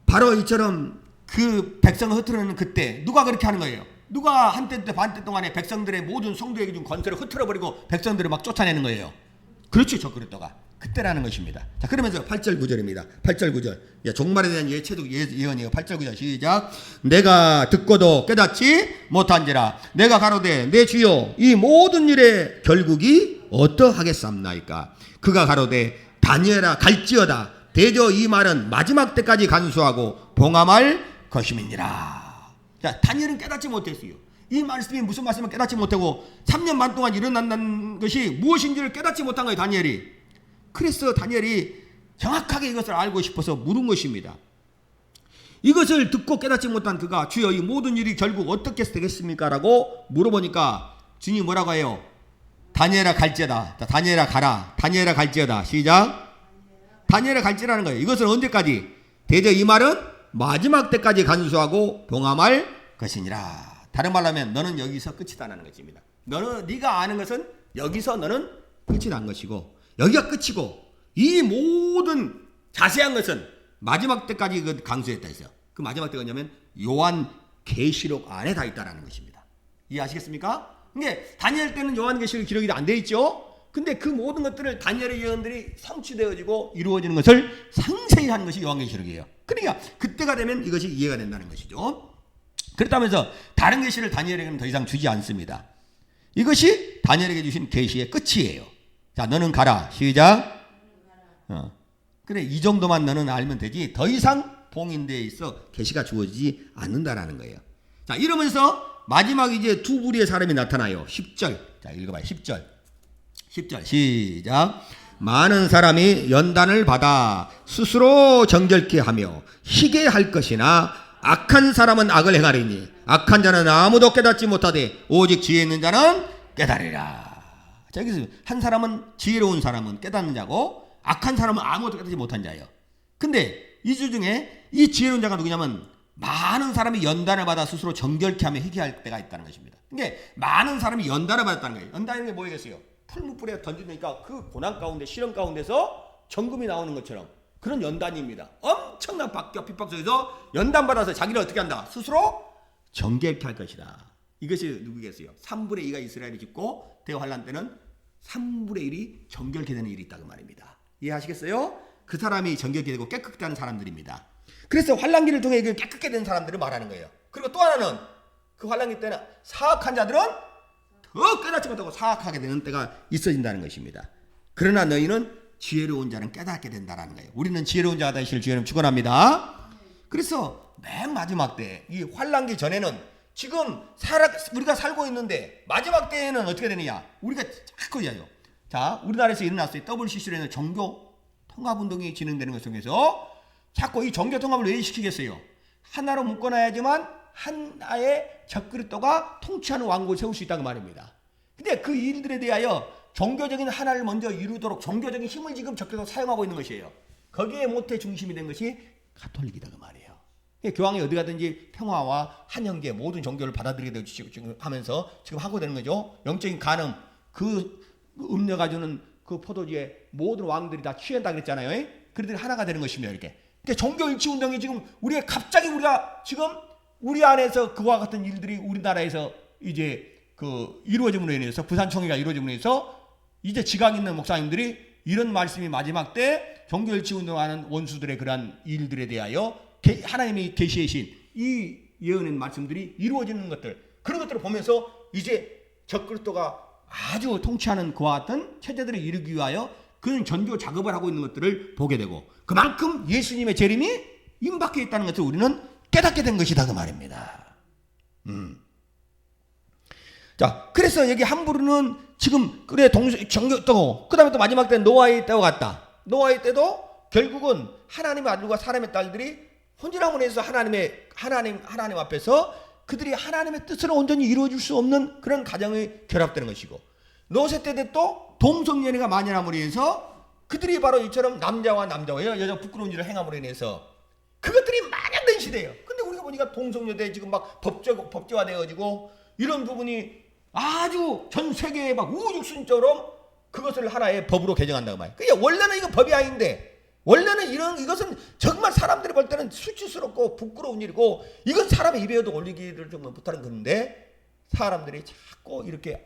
바로 이처럼 그 백성을 흩어내는 그때 누가 그렇게 하는 거예요? 누가 한때 반때 동안에 백성들의 모든 성도에게 준 권세를 흩어버리고 백성들을 막 쫓아내는 거예요? 그렇죠, 적그리스도가 그때라는 것입니다. 자, 그러면서 8절 9절입니다. 8절 9절 종말에 대한 예체도 예언이에요. 8절 9절 시작. 내가 듣고도 깨닫지 못한지라 내가 가로되 내 주여 이 모든 일의 결국이 어떠하겠삼나이까. 그가 가로되 다니엘아 갈지어다 대저 이 말은 마지막 때까지 간수하고 봉함할 것임이니라. 자, 다니엘은 깨닫지 못했어요. 이 말씀이 무슨 말씀을 깨닫지 못하고 3년 반 동안 일어난다는 것이 무엇인지를 깨닫지 못한 거예요, 다니엘이. 그래서 다니엘이 정확하게 이것을 알고 싶어서 물은 것입니다. 이것을 듣고 깨닫지 못한 그가 주여 이 모든 일이 결국 어떻게 되겠습니까? 라고 물어보니까 주님이 뭐라고 해요? 다니엘아 갈지어다. 다니엘아 가라. 다니엘아 갈지어다. 시작. 다니엘아 갈지라는 거예요. 이것은 언제까지? 대저 이 말은 마지막 때까지 간수하고 봉함할 것이니라. 다른 말로 하면 너는 여기서 끝이다라는 것입니다. 네가 아는 것은 여기서 너는 끝이 난 것이고 여기가 끝이고 이 모든 자세한 것은 마지막 때까지 그 강수했다 했어요. 그 마지막 때가 뭐냐면 요한 계시록 안에 다 있다라는 것입니다. 이해하시겠습니까? 근데 다니엘 때는 요한 계시록 기록이 안 돼 있죠. 근데 그 모든 것들을 다니엘의 예언들이 성취되어지고 이루어지는 것을 상세히 한 것이 요한 계시록이에요. 그러니까 그때가 되면 이것이 이해가 된다는 것이죠. 그렇다면서 다른 계시를 다니엘에게는 더 이상 주지 않습니다. 이것이 다니엘에게 주신 계시의 끝이에요. 자, 너는 가라. 시작. 그래, 이 정도만 너는 알면 되지. 더 이상 봉인대에 있어 계시가 주어지지 않는다라는 거예요. 자, 이러면서 마지막 이제 두 부류의 사람이 나타나요. 10절. 자, 읽어봐요. 10절 시작. 많은 사람이 연단을 받아 스스로 정결케 하며 희게 할 것이나 악한 사람은 악을 행하리니 악한 자는 아무도 깨닫지 못하되 오직 지혜 있는 자는 깨달으리라. 자, 여기서 한 사람은 지혜로운 사람은 깨닫는 자고 악한 사람은 아무것도 깨닫지 못한 자예요. 근데 이 주 중에 이 지혜로운 자가 누구냐면 많은 사람이 연단을 받아 스스로 정결케 하며 희게 할 때가 있다는 것입니다. 그러니까 많은 사람이 연단을 받았다는 거예요. 연단이라는 게 뭐겠어요? 풀무불에 던지니까 그 고난 가운데 시련 가운데서 정금이 나오는 것처럼 그런 연단입니다. 엄청난 핍박 속에서 연단받아서 자기를 어떻게 한다? 스스로 정결케 할 것이다. 이것이 누구겠어요? 3분의 2가 이스라엘이 짓고 대환란 때는 3분의 1이 정결케 되는 일이 있다고 말입니다. 이해하시겠어요? 그 사람이 정결케 되고 깨끗게 하는 사람들입니다. 그래서 환란기를 통해 깨끗게 된 사람들을 말하는 거예요. 그리고 또 하나는 그 환란기 때는 사악한 자들은 더 깨닫지 못하고 사악하게 되는 때가 있어진다는 것입니다. 그러나 너희는 지혜로운 자는 깨닫게 된다는 거예요. 우리는 지혜로운 자가 되실 주의를 축원합니다. 그래서 맨 마지막 때 이 환란기 전에는 지금 우리가 살고 있는데 마지막 때에는 어떻게 되느냐? 우리가 자꾸 이야기해요. 자, 우리나라에서 일어났어요. WCC라는 종교 통합운동이 진행되는 것 속에서 자꾸 이 종교 통합을 왜 시키겠어요? 하나로 묶어놔야지만 하나의 적그리스도가 통치하는 왕국을 세울 수 있다는 말입니다. 근데 그 일들에 대하여 종교적인 하나를 먼저 이루도록 종교적인 힘을 지금 적극적으로 사용하고 있는 것이에요. 거기에 모태 중심이 된 것이 가톨릭이다 그 말이에요. 교황이 어디 가든지 평화와 한영계 모든 종교를 받아들이게 되고 지금 하면서 지금 하고 되는 거죠. 영적인 간음, 그 음료가 주는 그 포도주에 모든 왕들이 다 취한다 그랬잖아요. 그들이 하나가 되는 것입니다. 이렇게. 그러니까 종교 일치 운동이 지금 우리가 지금 우리 안에서 그와 같은 일들이 우리나라에서 이제 그 이루어짐으로 인해서 부산총회가 이루어짐으로 인해서 이제 지각 있는 목사님들이 이런 말씀이 마지막 때 종교일치 운동하는 원수들의 그러한 일들에 대하여 하나님이 계시해 주신 이 예언의 말씀들이 이루어지는 것들, 그런 것들을 보면서 이제 적그리스도가 아주 통치하는 그와 같은 체제들을 이루기 위하여 그런 전교 작업을 하고 있는 것들을 보게 되고 그만큼 예수님의 재림이 임박해 있다는 것을 우리는 깨닫게 된 것이다 그 말입니다. 자, 그래서 여기 함부로는 지금 그래 정교도 그 다음에 또 마지막 때는 노아의 때와 같다. 노아의 때도 결국은 하나님의 아들과 사람의 딸들이 혼인함으로 해서 하나님 앞에서 그들이 하나님의 뜻을 온전히 이루어줄 수 없는 그런 가정이 결합되는 것이고, 노세 때 또 동성연애가 만연함으로 인해서 그들이 바로 이처럼 남자와 여자 부끄러운 일을 행함으로 인해서 그것들이 만연된 시대예요. 근데 우리가 보니까 동성연애 지금 막 법제화되어지고 이런 부분이 아주 전 세계에 막 우후죽순처럼 그것을 하나의 법으로 개정한다고 말이에요. 그게 원래는 이거 법이 아닌데, 원래는 이것은 정말 사람들이 볼 때는 수치스럽고 부끄러운 일이고 이건 사람의 입에도 올리기를 좀 못하는 건데, 사람들이 자꾸 이렇게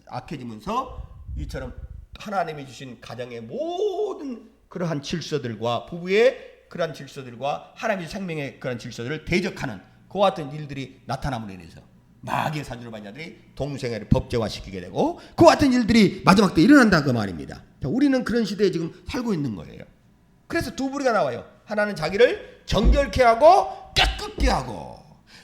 악해지면서 이처럼 하나님이 주신 가정의 모든 그러한 질서들과 부부의 그러한 질서들과 하나님의 생명의 그러한 질서들을 대적하는 그와 같은 일들이 나타남으로 인해서 마귀의 사주를 받은 자들이 동성애를 법제화시키게 되고 그와 같은 일들이 마지막 때 일어난다 그 말입니다. 자, 우리는 그런 시대에 지금 살고 있는 거예요. 그래서 두 부류가 나와요. 하나는 자기를 정결케 하고 깨끗게 하고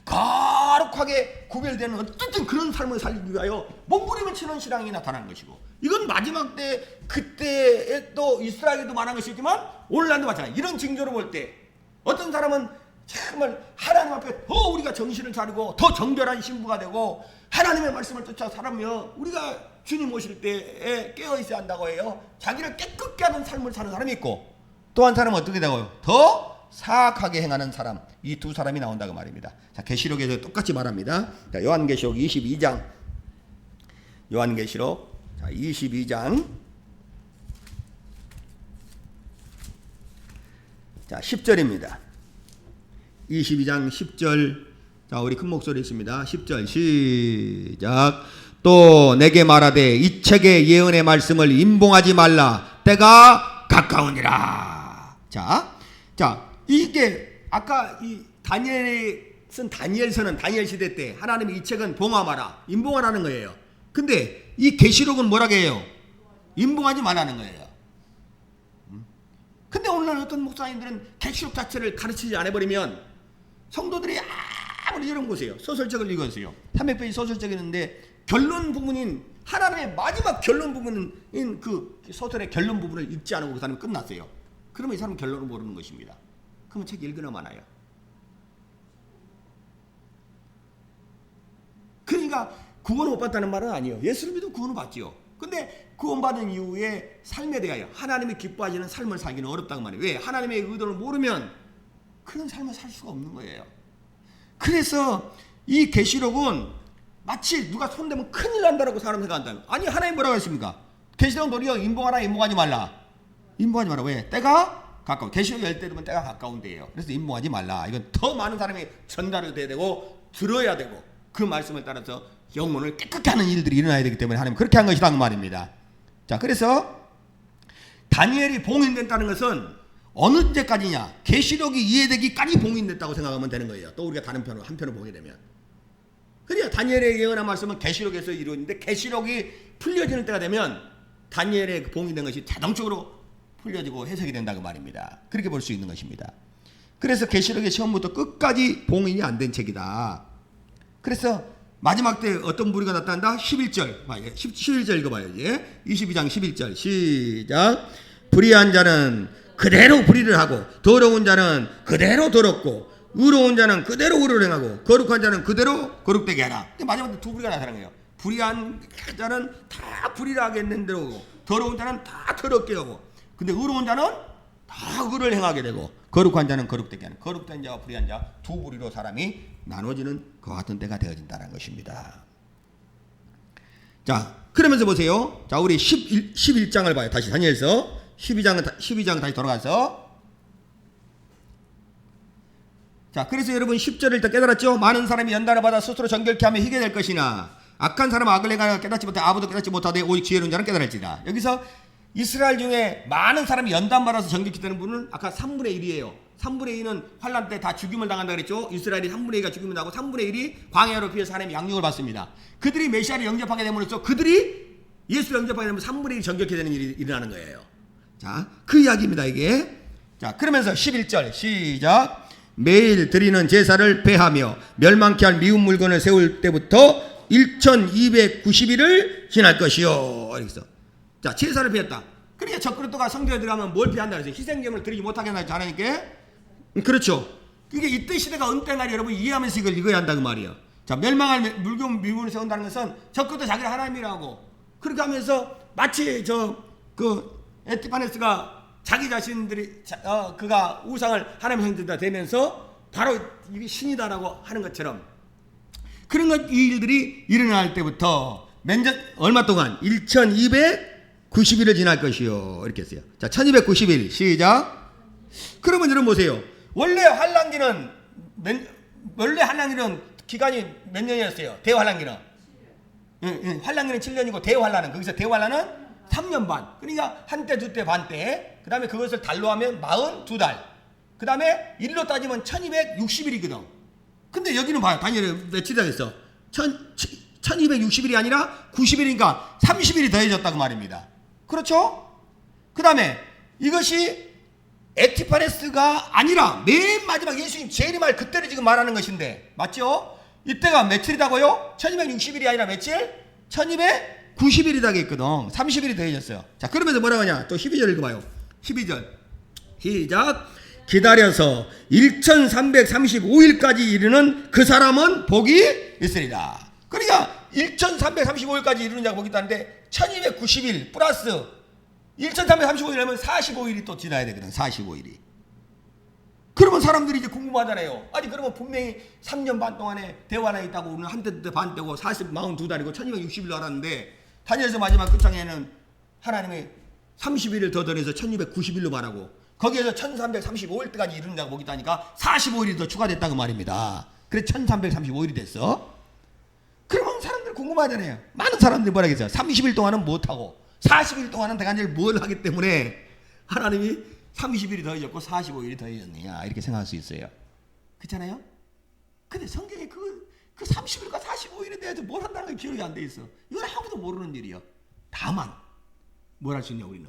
거룩하게 구별되는 어쨌든 그런 삶을 살기 위하여 몸부림을 치는 신앙이 나타나는 것이고, 이건 마지막 때 그때에 또 이스라엘에도 말한 것이지만 오늘날도 마찬가지. 이런 징조를 볼 때 어떤 사람은 정말 하나님 앞에 더 우리가 정신을 차리고 더 정결한 신부가 되고 하나님의 말씀을 쫓아 살아며 우리가 주님 오실 때에 깨어 있어야 한다고 해요. 자기를 깨끗게 하는 삶을 사는 사람이 있고 또 한 사람은 어떻게 되고요? 더 사악하게 행하는 사람. 이 두 사람이 나온다고 말입니다. 자, 계시록에서 똑같이 말합니다. 자, 요한계시록 22장. 요한계시록 22장. 자, 10절입니다. 22장 10절. 자, 우리 큰 목소리 있습니다. 10절 시작. 또 내게 말하되 이 책의 예언의 말씀을 임봉하지 말라. 때가 가까우니라. 자, 이게 아까 이 다니엘이 쓴 다니엘서는 다니엘 시대 때 하나님이 이 책은 봉하마라, 임봉하라는 거예요. 근데 이 계시록은 뭐라고 해요? 임봉하지 말라는 거예요. 근데 오늘날 어떤 목사님들은 계시록 자체를 가르치지 않아버리면 성도들이 아무리 이런 곳이에요. 소설책을 읽었어요. 300페이지 소설책 있는데 결론 부분인 하나님의 마지막 결론 부분인 그 소설의 결론 부분을 읽지 않고 그 사람이 끝났어요. 그러면 이 사람은 결론을 모르는 것입니다. 그러면 책 읽으나 마나요. 그러니까 구원을 못 받다는 말은 아니에요. 예수를 믿으면 구원을 받지요. 근데 구원받은 이후에 삶에 대하여 하나님이 기뻐하시는 삶을 살기는 어렵다고 말이에요. 왜? 하나님의 의도를 모르면 그런 삶을 살 수가 없는 거예요. 그래서 이 계시록은 마치 누가 손대면 큰일 난다라고 사람 생각한다면, 아니 하나님 뭐라고 했습니까? 계시록 너희가 임봉하라, 임봉하지 말라. 임봉하지 말라. 왜? 때가 가까워. 계시록 열 때 되면 때가 가까운데요. 그래서 임봉하지 말라. 이건 더 많은 사람이 전달을 돼야 되고 들어야 되고 그 말씀을 따라서 영혼을 깨끗게 하는 일들이 일어나야 되기 때문에 하나님 그렇게 한 것이라는 말입니다. 자, 그래서 다니엘이 봉인됐다는 것은 어느 때까지냐? 계시록이 이해되기까지 봉인됐다고 생각하면 되는 거예요. 또 우리가 다른 편을 한편을 보게 되면. 그래야 다니엘의 예언한 말씀은 계시록에서 이루어지는데 계시록이 풀려지는 때가 되면 다니엘의 봉인된 것이 자동적으로 풀려지고 해석이 된다고 말입니다. 그렇게 볼 수 있는 것입니다. 그래서 계시록이 처음부터 끝까지 봉인이 안 된 책이다. 그래서 마지막 때 어떤 무리가 나타난다? 11절. 11절 읽어봐요. 22장 11절 시작. 불의한 자는 그대로 불의를 하고 더러운 자는 그대로 더럽고 의로운 자는 그대로 의로를 행하고 거룩한 자는 그대로 거룩되게 하라. 마지막 때 두 부류가 나타나는 거예요. 불의한 자는 다 불의를 하겠는 대로 하고 더러운 자는 다 더럽게 하고 근데 의로운 자는 다 의를 행하게 되고 거룩한 자는 거룩되게 하는, 거룩된 자와 불의한 자 두 부류로 사람이 나눠지는 그와 같은 때가 되어진다는 것입니다. 자, 그러면서 보세요. 자, 우리 11장을 봐요. 다시 다니엘서 12장 다시 돌아가서. 자, 그래서 여러분 10절을 일단 깨달았죠? 많은 사람이 연단을 받아 스스로 정결케 하며 희게 될 것이나 악한 사람은 악을 행하여 깨닫지 못해 아무도 깨닫지 못하되 오직 지혜로운 자는 깨달을지라. 여기서 이스라엘 중에 많은 사람이 연단받아서 정결케 되는 분은 아까 3분의 1이에요. 3분의 2는 환란 때 다 죽임을 당한다 그랬죠. 이스라엘이 3분의 2가 죽임을 당하고 3분의 1이 광야로 피해서 하나님의 양육을 받습니다. 그들이 메시아를 영접하게 됨으로써 그들이 예수를 영접하게 되면 3분의 1이 정결케 되는 일이 일어나는 거예요. 자, 그 이야기입니다 이게. 자, 그러면서 11절 시작. 매일 드리는 제사를 폐하며 멸망케 할 미운 물건을 세울 때부터 1290일을 지날 것이요. 이렇게. 자, 제사를 폐했다. 그러니까 적그리스도가 성전에 들어가면 뭘 폐한다 그래서 희생제물을 드리지 못하게 한다 하나님께. 그렇죠. 이게 이때 시대가 은퇴 날이 여러분 이해하면서 이걸 읽어야 한다고 말이에요. 자, 멸망할 미운을 세운다는 것은 적그리스도 자기를 하나님이라고 그렇게 하면서 마치 에티파네스가 자기 자신들이 그가 우상을 하나님의 형제다 되면서 바로 이게 신이다라고 하는 것처럼 그런 것 이 일들이 일어날 때부터 얼마 동안 1290일을 지날 것이요. 이렇게 했어요. 자, 1290일 시작. 그러면 여러분 보세요. 원래 환란기는 기간이 몇 년이었어요? 대환란기는 환란기는 7년이고 대환란은 거기서 대환란은 3년 반. 그러니까 한때 두때 반때. 그 다음에 그것을 달로 하면 42달. 그 다음에 일로 따지면 1260일이거든. 근데 여기는 봐요. 다니엘은 며칠 당했어? 1260일이 아니라 90일이니까 30일이 더해졌다고 말입니다. 그렇죠? 그 다음에 이것이 에티파네스가 아니라 맨 마지막 예수님 재림할 그때를 지금 말하는 것인데 맞죠? 이때가 며칠이라고요? 1260일이 아니라 며칠? 1290일이라고 했거든. 30일이 더해졌어요. 자, 그러면서 뭐라고 하냐? 또 12절 읽어봐요. 12절 시작. 기다려서 1335일까지 이르는 그 사람은 복이 있으리라. 그러니까 1335일까지 이르는 자가 복이 있다는데 1290일 플러스 1335일 하면 45일이 또 지나야 되거든. 45일이. 그러면 사람들이 이제 궁금하잖아요. 아니 그러면 분명히 3년 반 동안에 대화나 있다고 우리는 한때 반 떼고 42달이고 1260일로 알았는데 다니엘서 마지막 끝장에는 하나님이 30일을 더 더해서 1290일로 말하고 거기에서 1335일 때까지 이르는 자가 복이 있다니까 45일이 더 추가됐다고 말입니다. 그래서 1335일이 됐어. 그러면 사람들 궁금하잖아요. 많은 사람들이 뭐라 그랬어요. 30일 동안은 못하고 40일 동안은 내가 이제 뭘 하기 때문에 하나님이 30일이 더해졌고 45일이 더해졌느냐 이렇게 생각할 수 있어요. 그렇잖아요. 근데 성경에 그 30일과 45일에 대해서 뭘 한다는 게 기록이 안 돼 있어. 이건 아무도 모르는 일이요. 다만 뭘 할 수 있냐 우리는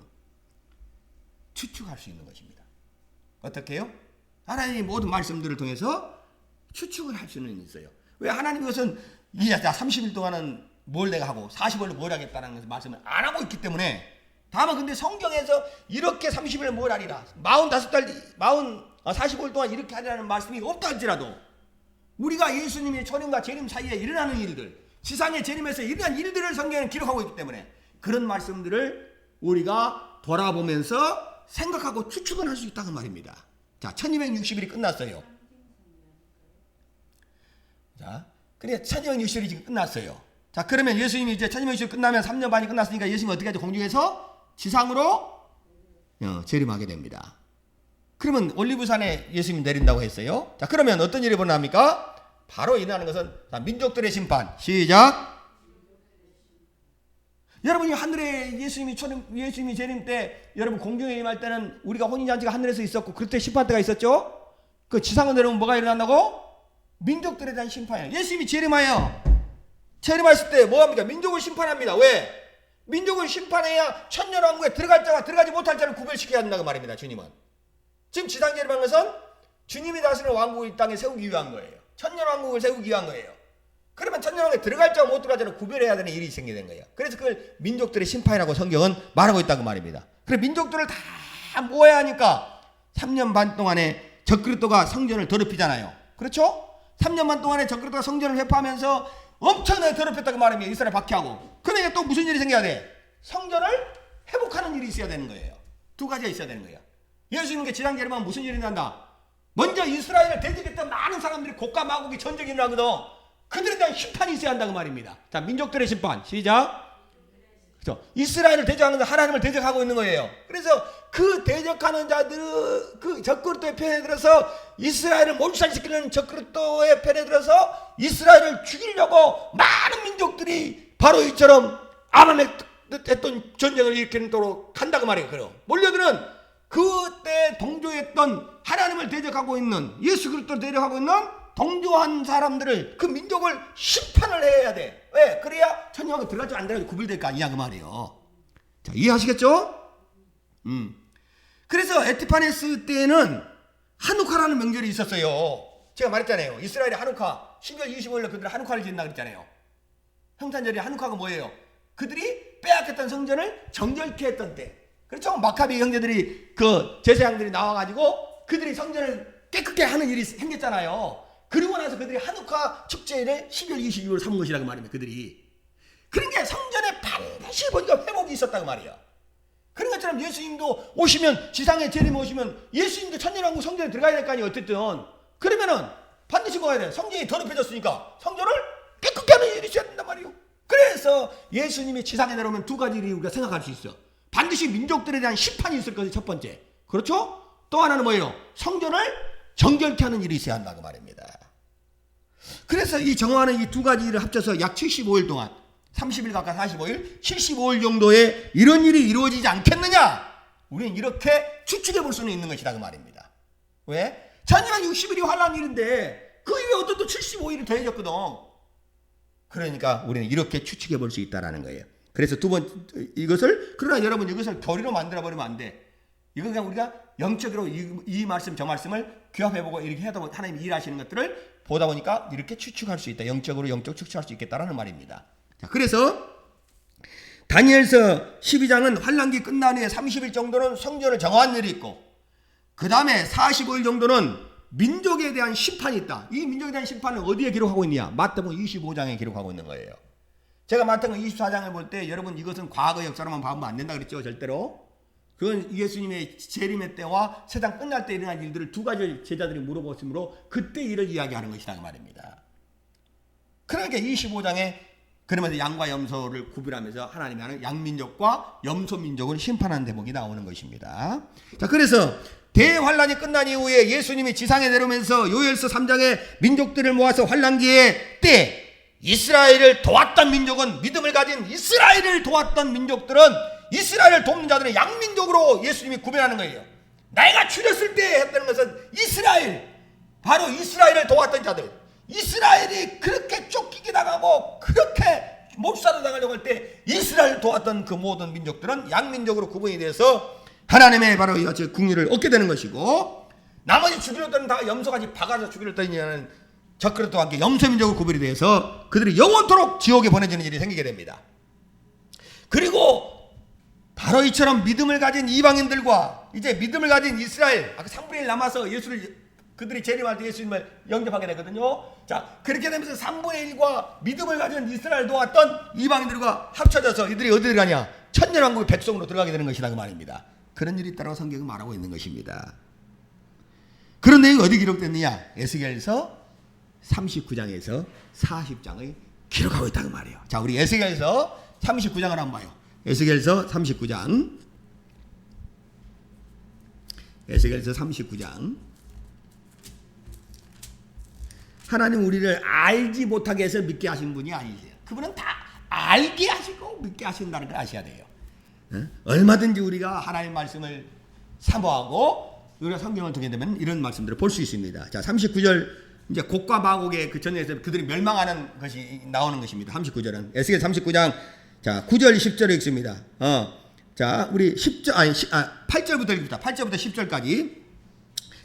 추측할 수 있는 것입니다. 어떻게 해요? 하나님이 모든 말씀들을 통해서 추측을 할 수는 있어요. 왜 하나님이 그것은 30일 동안은 뭘 내가 하고 40일로 뭘 하겠다는 말씀을 안 하고 있기 때문에 다만 근데 성경에서 이렇게 30일 뭘 하리라 45일 동안 이렇게 하리라는 말씀이 없다 할지라도 우리가 예수님의 초림과 재림 사이에 일어나는 일들 지상의 재림에서 일어난 일들을 성경에 기록하고 있기 때문에 그런 말씀들을 우리가 돌아보면서 생각하고 추측은 할 수 있다는 말입니다. 자, 1260일이 끝났어요. 자, 그래 1260일이 지금 끝났어요. 자, 그러면 예수님이 이제 1260일 끝나면 3년 반이 끝났으니까 예수님이 어떻게 하죠? 공중에서 지상으로 재림하게 됩니다. 그러면 올리브산에 예수님이 내린다고 했어요. 자, 그러면 어떤 일이 일어납니까? 바로 일어나는 것은 자, 민족들의 심판. 시작. 여러분이 하늘에 예수님이 재림 때 여러분 공중에 임할 때는 우리가 혼인잔치가 하늘에서 있었고 그때 심판 때가 있었죠. 그 지상으로 내려오면 뭐가 일어난다고? 민족들에 대한 심판이에요. 예수님이 재림했을 때 뭐합니까? 민족을 심판합니다. 왜? 민족을 심판해야 천년왕국에 들어갈 자와 들어가지 못할 자를 구별시켜야 한다고 말입니다. 주님은 지금 지상 재림한 것은 주님이 다스리는 왕국을 이 땅에 세우기 위한 거예요. 천년왕국을 세우기 위한 거예요. 그러면 천년왕국에 들어갈 자와 못 들어갈 자를 구별해야 되는 일이 생기게 된 거예요. 그래서 그걸 민족들의 심판이라고 성경은 말하고 있다고 말입니다. 그래서 민족들을 다 모아야 하니까 3년 반 동안에 적그리스도가 성전을 더럽히잖아요. 그렇죠? 3년 반 동안에 적그리스도가 성전을 회파하면서 엄청나게 더럽혔다고 말합니다. 이스라엘 박해하고. 그러니까 또 무슨 일이 생겨야 돼? 성전을 회복하는 일이 있어야 되는 거예요. 두 가지가 있어야 되는 거예요. 예수님께 지상 재림하면 무슨 일이 난다? 먼저 이스라엘을 대적했던 많은 사람들이 고가 마국이 전쟁이 일어나거든. 그들에 대한 심판이 있어야 한다고 말입니다. 자, 민족들의 심판. 시작. 그렇죠? 이스라엘을 대적하는 자, 하나님을 대적하고 있는 거예요. 그래서 그 대적하는 자들, 그 적그리스도의 편에 들어서 이스라엘을 몰살시키는 적그리스도의 편에 들어서 이스라엘을 죽이려고 많은 민족들이 바로 이처럼 아말렉 했던 전쟁을 일으키도록 한다고 말이에요. 그래요. 몰려드는 그때 동조했던 하나님을 대적하고 있는 예수 그리스도를 대적하고 있는 동조한 사람들을 그 민족을 심판을 해야 돼. 왜? 그래야 천년왕국에 들어갈지 안 들어갈지 구별될 거 아니야 그 말이에요. 자, 이해하시겠죠? 그래서 에티파네스 때에는 하누카라는 명절이 있었어요. 제가 말했잖아요. 이스라엘의 하누카 12월 25일에 그들이 하누카를 지낸다 그랬잖아요. 성탄절이 하누카가 뭐예요? 그들이 빼앗겼던 성전을 정결케 했던 때. 그렇죠? 마카비 형제들이 그 제사장들이 나와가지고 그들이 성전을 깨끗게 하는 일이 생겼잖아요. 그리고 나서 그들이 하누카 축제를 12월 22일 삼은 것이라고 말입니다. 그들이. 그러니까 성전에 반드시 보니까 회복이 있었다고 말이에요. 그런 것처럼 예수님도 오시면 지상에 재림 오시면 예수님도 천년왕국 성전에 들어가야 될 거 아니에요. 어쨌든 그러면은 반드시 뭐가 해야 돼? 성전이 더럽혀졌으니까 성전을 깨끗게 하는 일이 있어야 된단 말이에요. 그래서 예수님이 지상에 내려오면 두 가지를 우리가 생각할 수 있어. 반드시 민족들에 대한 심판이 있을 것이 첫 번째. 그렇죠? 또 하나는 뭐예요? 성전을 정결케 하는 일이 있어야 한다고 말입니다. 그래서 이 정화하는 이 두 가지 일을 합쳐서 약 75일 동안 30일 가까이 45일 75일 정도에 이런 일이 이루어지지 않겠느냐? 우리는 이렇게 추측해 볼 수는 있는 것이다 그 말입니다. 왜? 천년 60일이 환란 일인데 그 이후에 어떤 또 75일이 더해졌거든. 그러니까 우리는 이렇게 추측해 볼 수 있다는 거예요. 그래서 두 번째 이것을 그러나 여러분 이것을 교리로 만들어 버리면 안 돼. 이건 그냥 우리가 영적으로 이 말씀 저 말씀을 규합해보고 이렇게 하다 보니 하나님이 일하시는 것들을 보다 보니까 이렇게 추측할 수 있다. 영적으로 영적 추측할 수 있겠다라는 말입니다. 자, 그래서 다니엘서 12장은 환란기 끝난 후에 30일 정도는 성전을 정화한 일이 있고 그 다음에 45일 정도는 민족에 대한 심판이 있다. 이 민족에 대한 심판을 어디에 기록하고 있느냐? 마태복음 25장에 기록하고 있는 거예요. 제가 마태복음 24장을 볼 때 여러분 이것은 과거 역사로만 봐면 안 된다 그랬죠. 절대로. 그건 예수님의 재림의 때와 세상 끝날 때 일어날 일들을 두 가지 제자들이 물어보므로 그때 일을 이야기하는 것이다 그 말입니다. 그러니까 25장에 그러면서 양과 염소를 구별하면서 하나님이 하는 양민족과 염소민족을 심판하는 대목이 나오는 것입니다. 자, 그래서 대환란이 끝난 이후에 예수님이 지상에 내려오면서 요엘서 3장에 민족들을 모아서 환란기의 때 이스라엘을 도왔던 민족은 믿음을 가진 이스라엘을 도왔던 민족들은 이스라엘을 돕는 자들은 양민족으로 예수님이 구별하는 거예요. 내가 줄였을 때 했다는 것은 이스라엘, 바로 이스라엘을 도왔던 자들, 이스라엘이 그렇게 쫓기게 당하고 그렇게 몰살을 당하려고 할 때 이스라엘을 도왔던 그 모든 민족들은 양민족으로 구분이 돼서 하나님의 바로 이같이 국리를 얻게 되는 것이고, 나머지 죽이려 했던 다 염소같이 박아서 죽이려 했던 적그릇과 함께 염소민족으로 구별이 돼서 그들이 영원토록 지옥에 보내지는 일이 생기게 됩니다. 그리고 바로 이처럼 믿음을 가진 이방인들과 이제 믿음을 가진 이스라엘, 아까 3분의 1 남아서 그들이 재림할 때 예수님을 영접하게 되거든요. 자, 그렇게 되면서 3분의 1과 믿음을 가진 이스라엘 도왔던 이방인들과 합쳐져서 이들이 어디를 가냐? 천년왕국의 백성으로 들어가게 되는 것이다 그 말입니다. 그런 일이 있다고 성경은 말하고 있는 것입니다. 그런 내용이 어디 기록됐느냐? 에스겔서 39장에서 40장의 기록하고 있다고 말이에요. 자, 우리 에스겔서 39장을 한번 봐요. 에스겔서 39장. 에스겔서 39장. 하나님 우리를 알지 못하게 해서 믿게 하신 분이 아니세요. 그분은 다 알게 하시고 믿게 하신다는 걸 아셔야 돼요. 얼마든지 우리가 하나님의 말씀을 사모하고 우리가 성경을 통해 되면 이런 말씀들을 볼 수 있습니다. 자, 39절 이제 곡과 마곡의 그 전에서 그들이 멸망하는 것이 나오는 것입니다. 39절은 에스겔 39장 자 9절 10절에 읽습니다. 자, 우리 8절부터 읽읍시다. 8절부터 10절까지.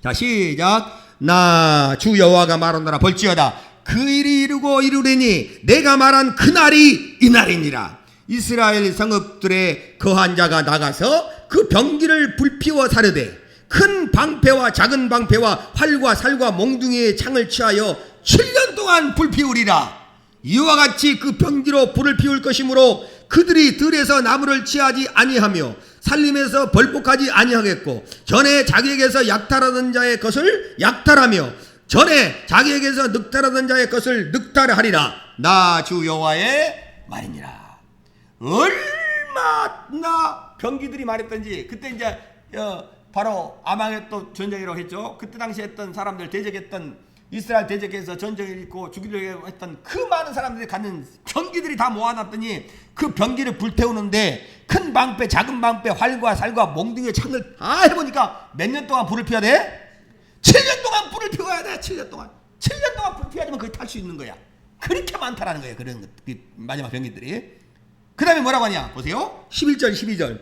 자, 시작. 나 주 여호와가 말하노라. 볼지어다 그 일이 이루고 이루리니 내가 말한 그날이 이날이니라. 이스라엘 성읍들의 거한 자가 나가서 그 병기를 불피워 사르되 큰 방패와 작은 방패와 활과 살과 몽둥이의 창을 취하여 7년 동안 불피우리라. 이와 같이 그 병기로 불을 피울 것이므로 그들이 들에서 나무를 취하지 아니하며 살림에서 벌복하지 아니하겠고 전에 자기에게서 약탈하던 자의 것을 약탈하며 전에 자기에게서 늑탈하던 자의 것을 늑탈하리라. 나 주 여호와의 말이니라. 얼마나 병기들이 말했던지. 그때 이제 바로 아망의 또 전쟁이라고 했죠. 그때 당시 했던 사람들 대적했던 이스라엘 대적에서 전쟁을 일으키고 죽이려고 했던 그 많은 사람들이 갖는 병기들이 다 모아놨더니 그 병기를 불태우는데 큰 방패, 작은 방패, 활과 살과 몽둥이의 창을 다 해보니까 몇 년 동안 불을 피워야 돼? 7년 동안 불을 피워야 돼. 7년 동안. 7년 동안 불을 피워야지만 그게 탈 수 있는 거야. 그렇게 많다라는 거예요. 그런 마지막 병기들이. 그 다음에 뭐라고 하냐? 보세요. 11절 12절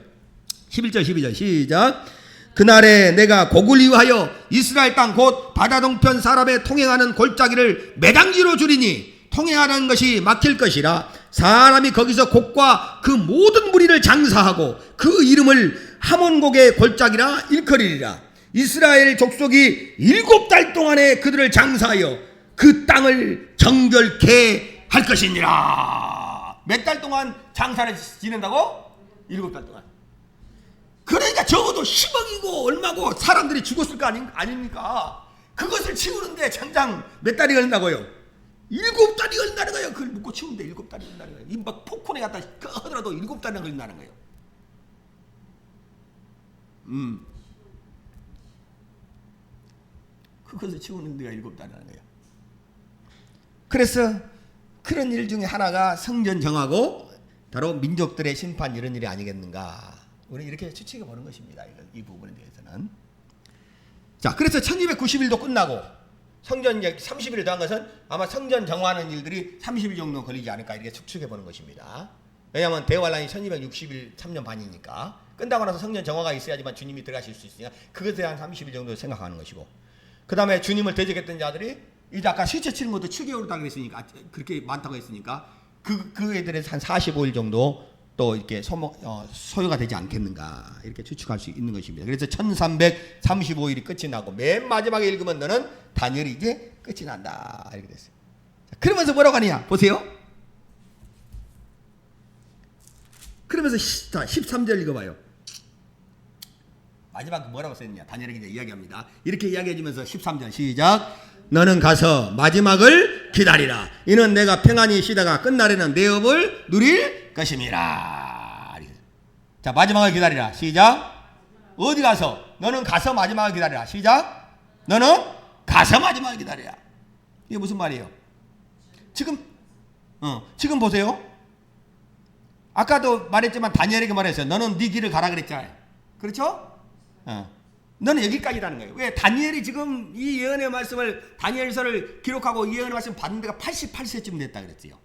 12절 시작. 그날에 내가 곡을 이유하여 이스라엘 땅 곧 바다 동편 사람의 통행하는 골짜기를 매장지로 줄이니 통행하는 것이 막힐 것이라. 사람이 거기서 곡과 그 모든 무리를 장사하고 그 이름을 하몬곡의 골짜기라 일컬이리라. 이스라엘 족속이 7달 동안에 그들을 장사하여 그 땅을 정결케 할 것이니라. 몇 달 동안 장사를 지낸다고? 7달 동안. 그러니까 적어도 10억이고 얼마고 사람들이 죽었을 거 아닙니까? 그것을 치우는데 장장 몇 달이 걸린다고요? 7달이 걸린다는 거예요. 그걸 묶고 치우는데 7달이 걸린다는 거예요. 막 폭포에 갖다 하더라도 7달이 걸린다는 거예요. 그것을 치우는 데가 7달이라는 거예요. 그래서 그런 일 중에 하나가 성전 정하고 바로 민족들의 심판 이런 일이 아니겠는가. 우리 이렇게 추측해 보는 것입니다. 이 부분에 대해서는. 자, 그래서 1290일도 끝나고 성전 이제 30일을 더한 것은 아마 성전 정화하는 일들이 30일 정도 걸리지 않을까 이렇게 추측해 보는 것입니다. 왜냐하면 대환란이 1260일 3년 반이니까 끝나고 나서 성전 정화가 있어야지만 주님이 들어가실 수 있으니까 그것에 한 30일 정도 생각하는 것이고, 그 다음에 주님을 대적했던 자들이 이제 아까 시체 치는 것도 7개월을 당했으니까 그렇게 많다고 했으니까 그 애들에서 한 45일 정도 또 이렇게 소요가 되지 않겠는가 이렇게 추측할 수 있는 것입니다. 그래서 1335일이 끝이 나고 맨 마지막에 읽으면 너는 다니엘이 이제 끝이 난다 이렇게 됐어요. 자, 그러면서 뭐라고 하느냐 보세요. 그러면서 13절 읽어봐요. 마지막 뭐라고 썼느냐 다니엘에게 이제 이야기합니다. 이렇게 이야기해주면서 13절 시작. 너는 가서 마지막을 기다리라. 이는 내가 평안히 쉬다가 끝날에는 내 업을 누릴 것임이라. 자, 마지막을 기다리라. 시작. 어디 가서? 너는 가서 마지막을 기다리라. 시작. 너는 가서 마지막을 기다리라. 이게 무슨 말이에요? 지금 보세요. 아까도 말했지만 다니엘에게 말했어요. 너는 네 길을 가라 그랬잖아요. 그렇죠? 너는 여기까지라는 거예요. 왜? 다니엘이 지금 이 예언의 말씀을 다니엘서를 기록하고 예언의 말씀 받은 데가 88세쯤 됐다 그랬어요.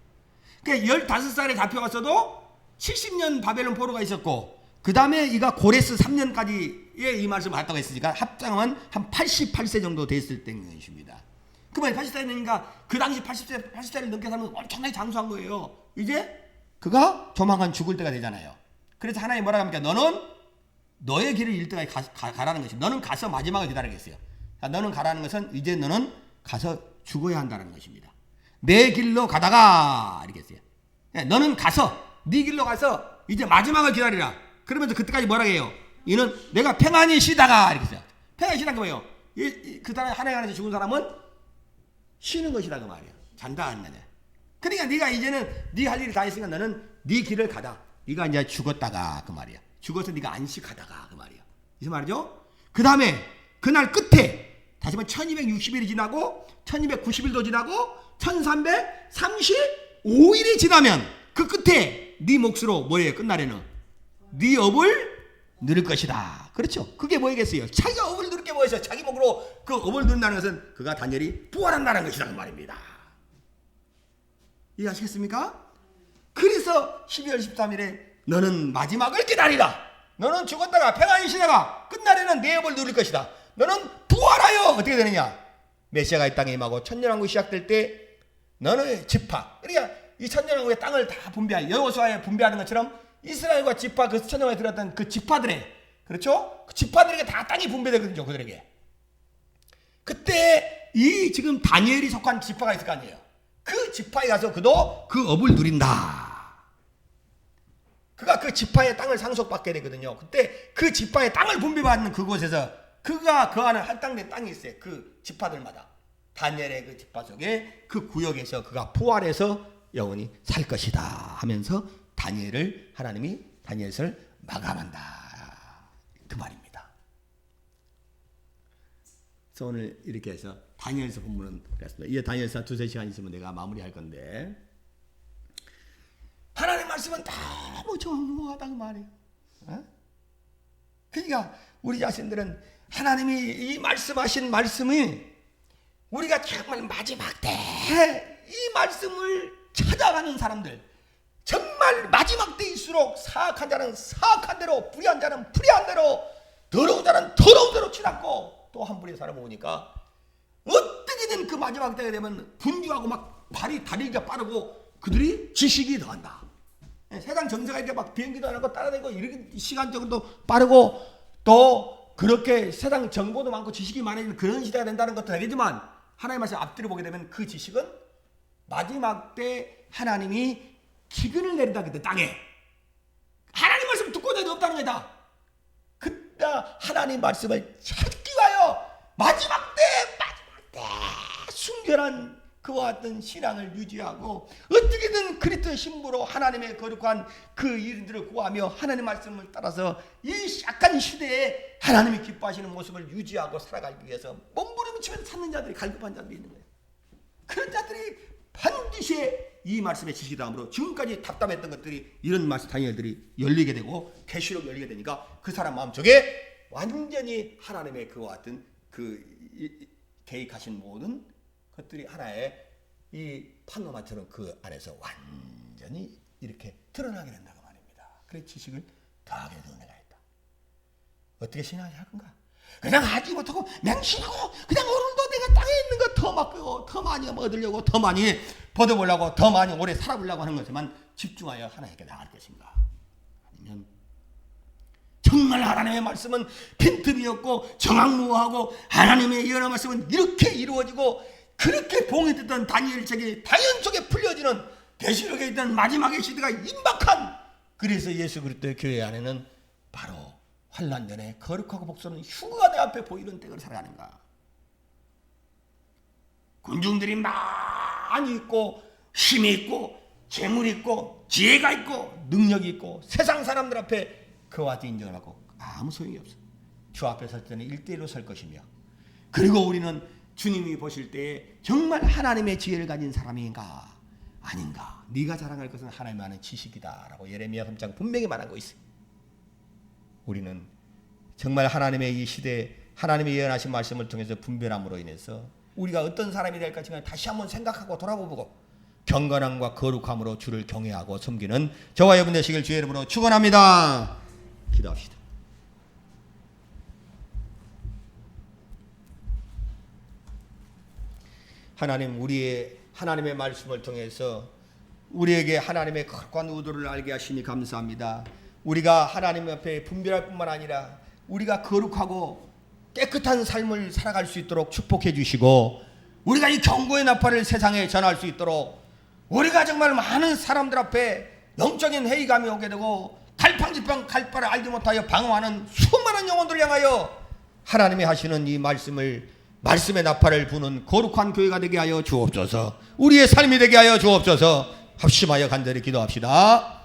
그러니까 15살에 잡혀갔어도 70년 바벨론 포로가 있었고 그 다음에 이가 고레스 3년까지의 이 말씀을 받았다고 했으니까 합장은 한 88세 정도 됐을 때인 것입니다. 그 말이 80세니까 그 당시 80세를 넘게 살면 엄청나게 장수한 거예요. 이제 그가 조만간 죽을 때가 되잖아요. 그래서 하나님 뭐라 합니까? 너는 너의 길을 잃을 때까지 가라는 것이 너는 가서 마지막을 기다리겠어요. 너는 가라는 것은 이제 너는 가서 죽어야 한다는 것입니다. 내 길로 가다가 이렇게 했어요. 너는 가서 네 길로 가서 이제 마지막을 기다리라. 그러면서 그때까지 뭐라 해요? 이는 내가 평안히 쉬다가 이렇게 했어요. 평안히 쉬다가 뭐예요? 그 사람 하나님 안에서 죽은 사람은 쉬는 것이라 그 말이에요. 잔다 안 나냐. 그러니까 네가 이제는 네 할 일이 다 했으니까 너는 네 길을 가다. 네가 이제 죽었다가 그 말이야. 죽어서 네가 안식하다가 그 말이야. 무슨 말이죠? 그 다음에 그날 끝에 다시 한번 1260일이 지나고 1290일도 지나고 1335일이 지나면 그 끝에 네 몫으로 뭐예요? 끝날에는 네 업을 누릴 것이다. 그렇죠? 그게 뭐겠어요? 자기가 업을 누릴 게 뭐겠어요? 자기 몫으로 그 업을 누린다는 것은 그가 다니엘이 부활한다는 것이다 그 말입니다. 이해하시겠습니까? 그래서 12월 13일에 너는 마지막을 기다리라. 너는 죽었다가 평안히 쉬다가 끝날에는 내 업을 누릴 것이다. 너는 부활하여 어떻게 되느냐? 메시아가 이 땅에 임하고 천년왕국이 시작될 때 너는 지파, 그러니까 이 천년왕국의 땅을 다 분배하여 여호수아에 분배하는 것처럼 이스라엘과 지파 그 천년왕국에 들어갔던 그 지파들의 그렇죠? 그 지파들에게 다 땅이 분배되거든요. 그들에게. 그때 이 지금 다니엘이 속한 지파가 있을 거 아니에요. 그 지파에 가서 그도 그 업을 누린다. 그가 그 지파의 땅을 상속받게 되거든요. 그때 그 지파의 땅을 분배받는 그곳에서 그가 거하는 할당된 땅이 있어요. 그 지파들마다. 다니엘의 그 지파 속에 그 구역에서 그가 부활해서 영원히 살 것이다 하면서 다니엘을 하나님이 다니엘서를 마감한다. 그 말입니다. 그래서 오늘 이렇게 해서 다니엘서 본문은 그랬습니다. 이제 다니엘서 두세 시간 있으면 내가 마무리할 건데 하나님 말씀은 너무 정확하다 그 말이에요. 그러니까 우리 자신들은 하나님이 이 말씀하신 말씀이 우리가 정말 마지막 때 이 말씀을 찾아가는 사람들, 정말 마지막 때일수록 사악한 자는 사악한 대로, 불의한 자는 불의한 대로, 더러운 자는 더러운 대로 치닫고 또 한 분의 사람 오니까 어떻게든 그 마지막 때가 되면 분주하고 막 다리가 빠르고 그들이 지식이 더한다. 세상 정세가 이렇게 막 비행기도 안 하고 따라다니고 이렇게 시간적으로도 빠르고 또 그렇게 세상 정보도 많고 지식이 많아지는 그런 시대가 된다는 것도 되겠지만 하나님의 말씀 앞뒤로 보게 되면 그 지식은 마지막 때 하나님이 기근을 내린다 그때 땅에 하나님 말씀 듣고 자도 없다는 거다. 그때 하나님 말씀을 찾기 위하여 마지막 때 순결한 그와 같은 신앙을 유지하고 어떻게든 그리스도의 신부로 하나님의 거룩한 그 일들을 구하며 하나님 말씀을 따라서 이 약한 시대에 하나님이 기뻐하시는 모습을 유지하고 살아가기 위해서 몸부림치면서 찾는 자들이 갈급한 자들이 있는 거예요. 그런 자들이 반드시 이 말씀의 지식이 다음으로 지금까지 답답했던 것들이 이런 말씀 다니엘들이 열리게 되고 계시록 열리게 되니까 그 사람 마음속에 완전히 하나님의 그와 같은 그 계획하신 모든 것들이 하나의 이 판노마처럼 그 안에서 완전히 이렇게 드러나게 된다고 말입니다. 그래 지식을 더하게 되는 내가 있다. 어떻게 신앙을 할 건가? 그냥 하지 못하고 맹신하고 그냥 오늘도 내가 땅에 있는 거 더 맡고 더 많이 얻으려고 더 많이 벗어보려고 더 많이 오래 살아보려고 하는 것에만 집중하여 하나님께 나갈 것인가? 정말 하나님의 말씀은 빈틈이 없고 정확무하고 하나님의 예언의 말씀은 이렇게 이루어지고 그렇게 봉해됐던 다니엘 책이 당연 속에 풀려지는 계시록에 있던 마지막의 시대가 임박한, 그래서 예수 그리스도의 교회 안에는 바로 환난 전에 거룩하고 복수는 휴거가 내 앞에 보이는 때를 살아가는가. 군중들이 많이 있고 힘이 있고 재물이 있고 지혜가 있고 능력이 있고 세상 사람들 앞에 그와 같은 인정을 받고 아무 소용이 없어. 주 앞에 설 때는 1대1로 설 것이며, 그리고 우리는 주님이 보실 때에 정말 하나님의 지혜를 가진 사람인가 아닌가, 네가 자랑할 것은 하나님 아는 지식이다 라고 예레미야 3장 분명히 말하고 있어요. 우리는 정말 하나님의 이 시대에 하나님의 예언하신 말씀을 통해서 분별함으로 인해서 우리가 어떤 사람이 될까 지금 다시 한번 생각하고 돌아보고 경건함과 거룩함으로 주를 경외하고 섬기는 저와 여러분 되시길 주의 이름으로 축원합니다. 기도합시다. 하나님, 우리의 하나님의 말씀을 통해서 우리에게 하나님의 거룩한 의도를 알게 하시니 감사합니다. 우리가 하나님 앞에 분별할 뿐만 아니라 우리가 거룩하고 깨끗한 삶을 살아갈 수 있도록 축복해 주시고, 우리가 이 경고의 나팔을 세상에 전할 수 있도록 우리가 정말 많은 사람들 앞에 영적인 회의감이 오게 되고 갈팡질팡 갈 바를 알지 못하여 방황하는 수많은 영혼들 향하여 하나님이 하시는 이 말씀의 나팔을 부는 거룩한 교회가 되게 하여 주옵소서. 우리의 삶이 되게 하여 주옵소서. 합심하여 간절히 기도합시다.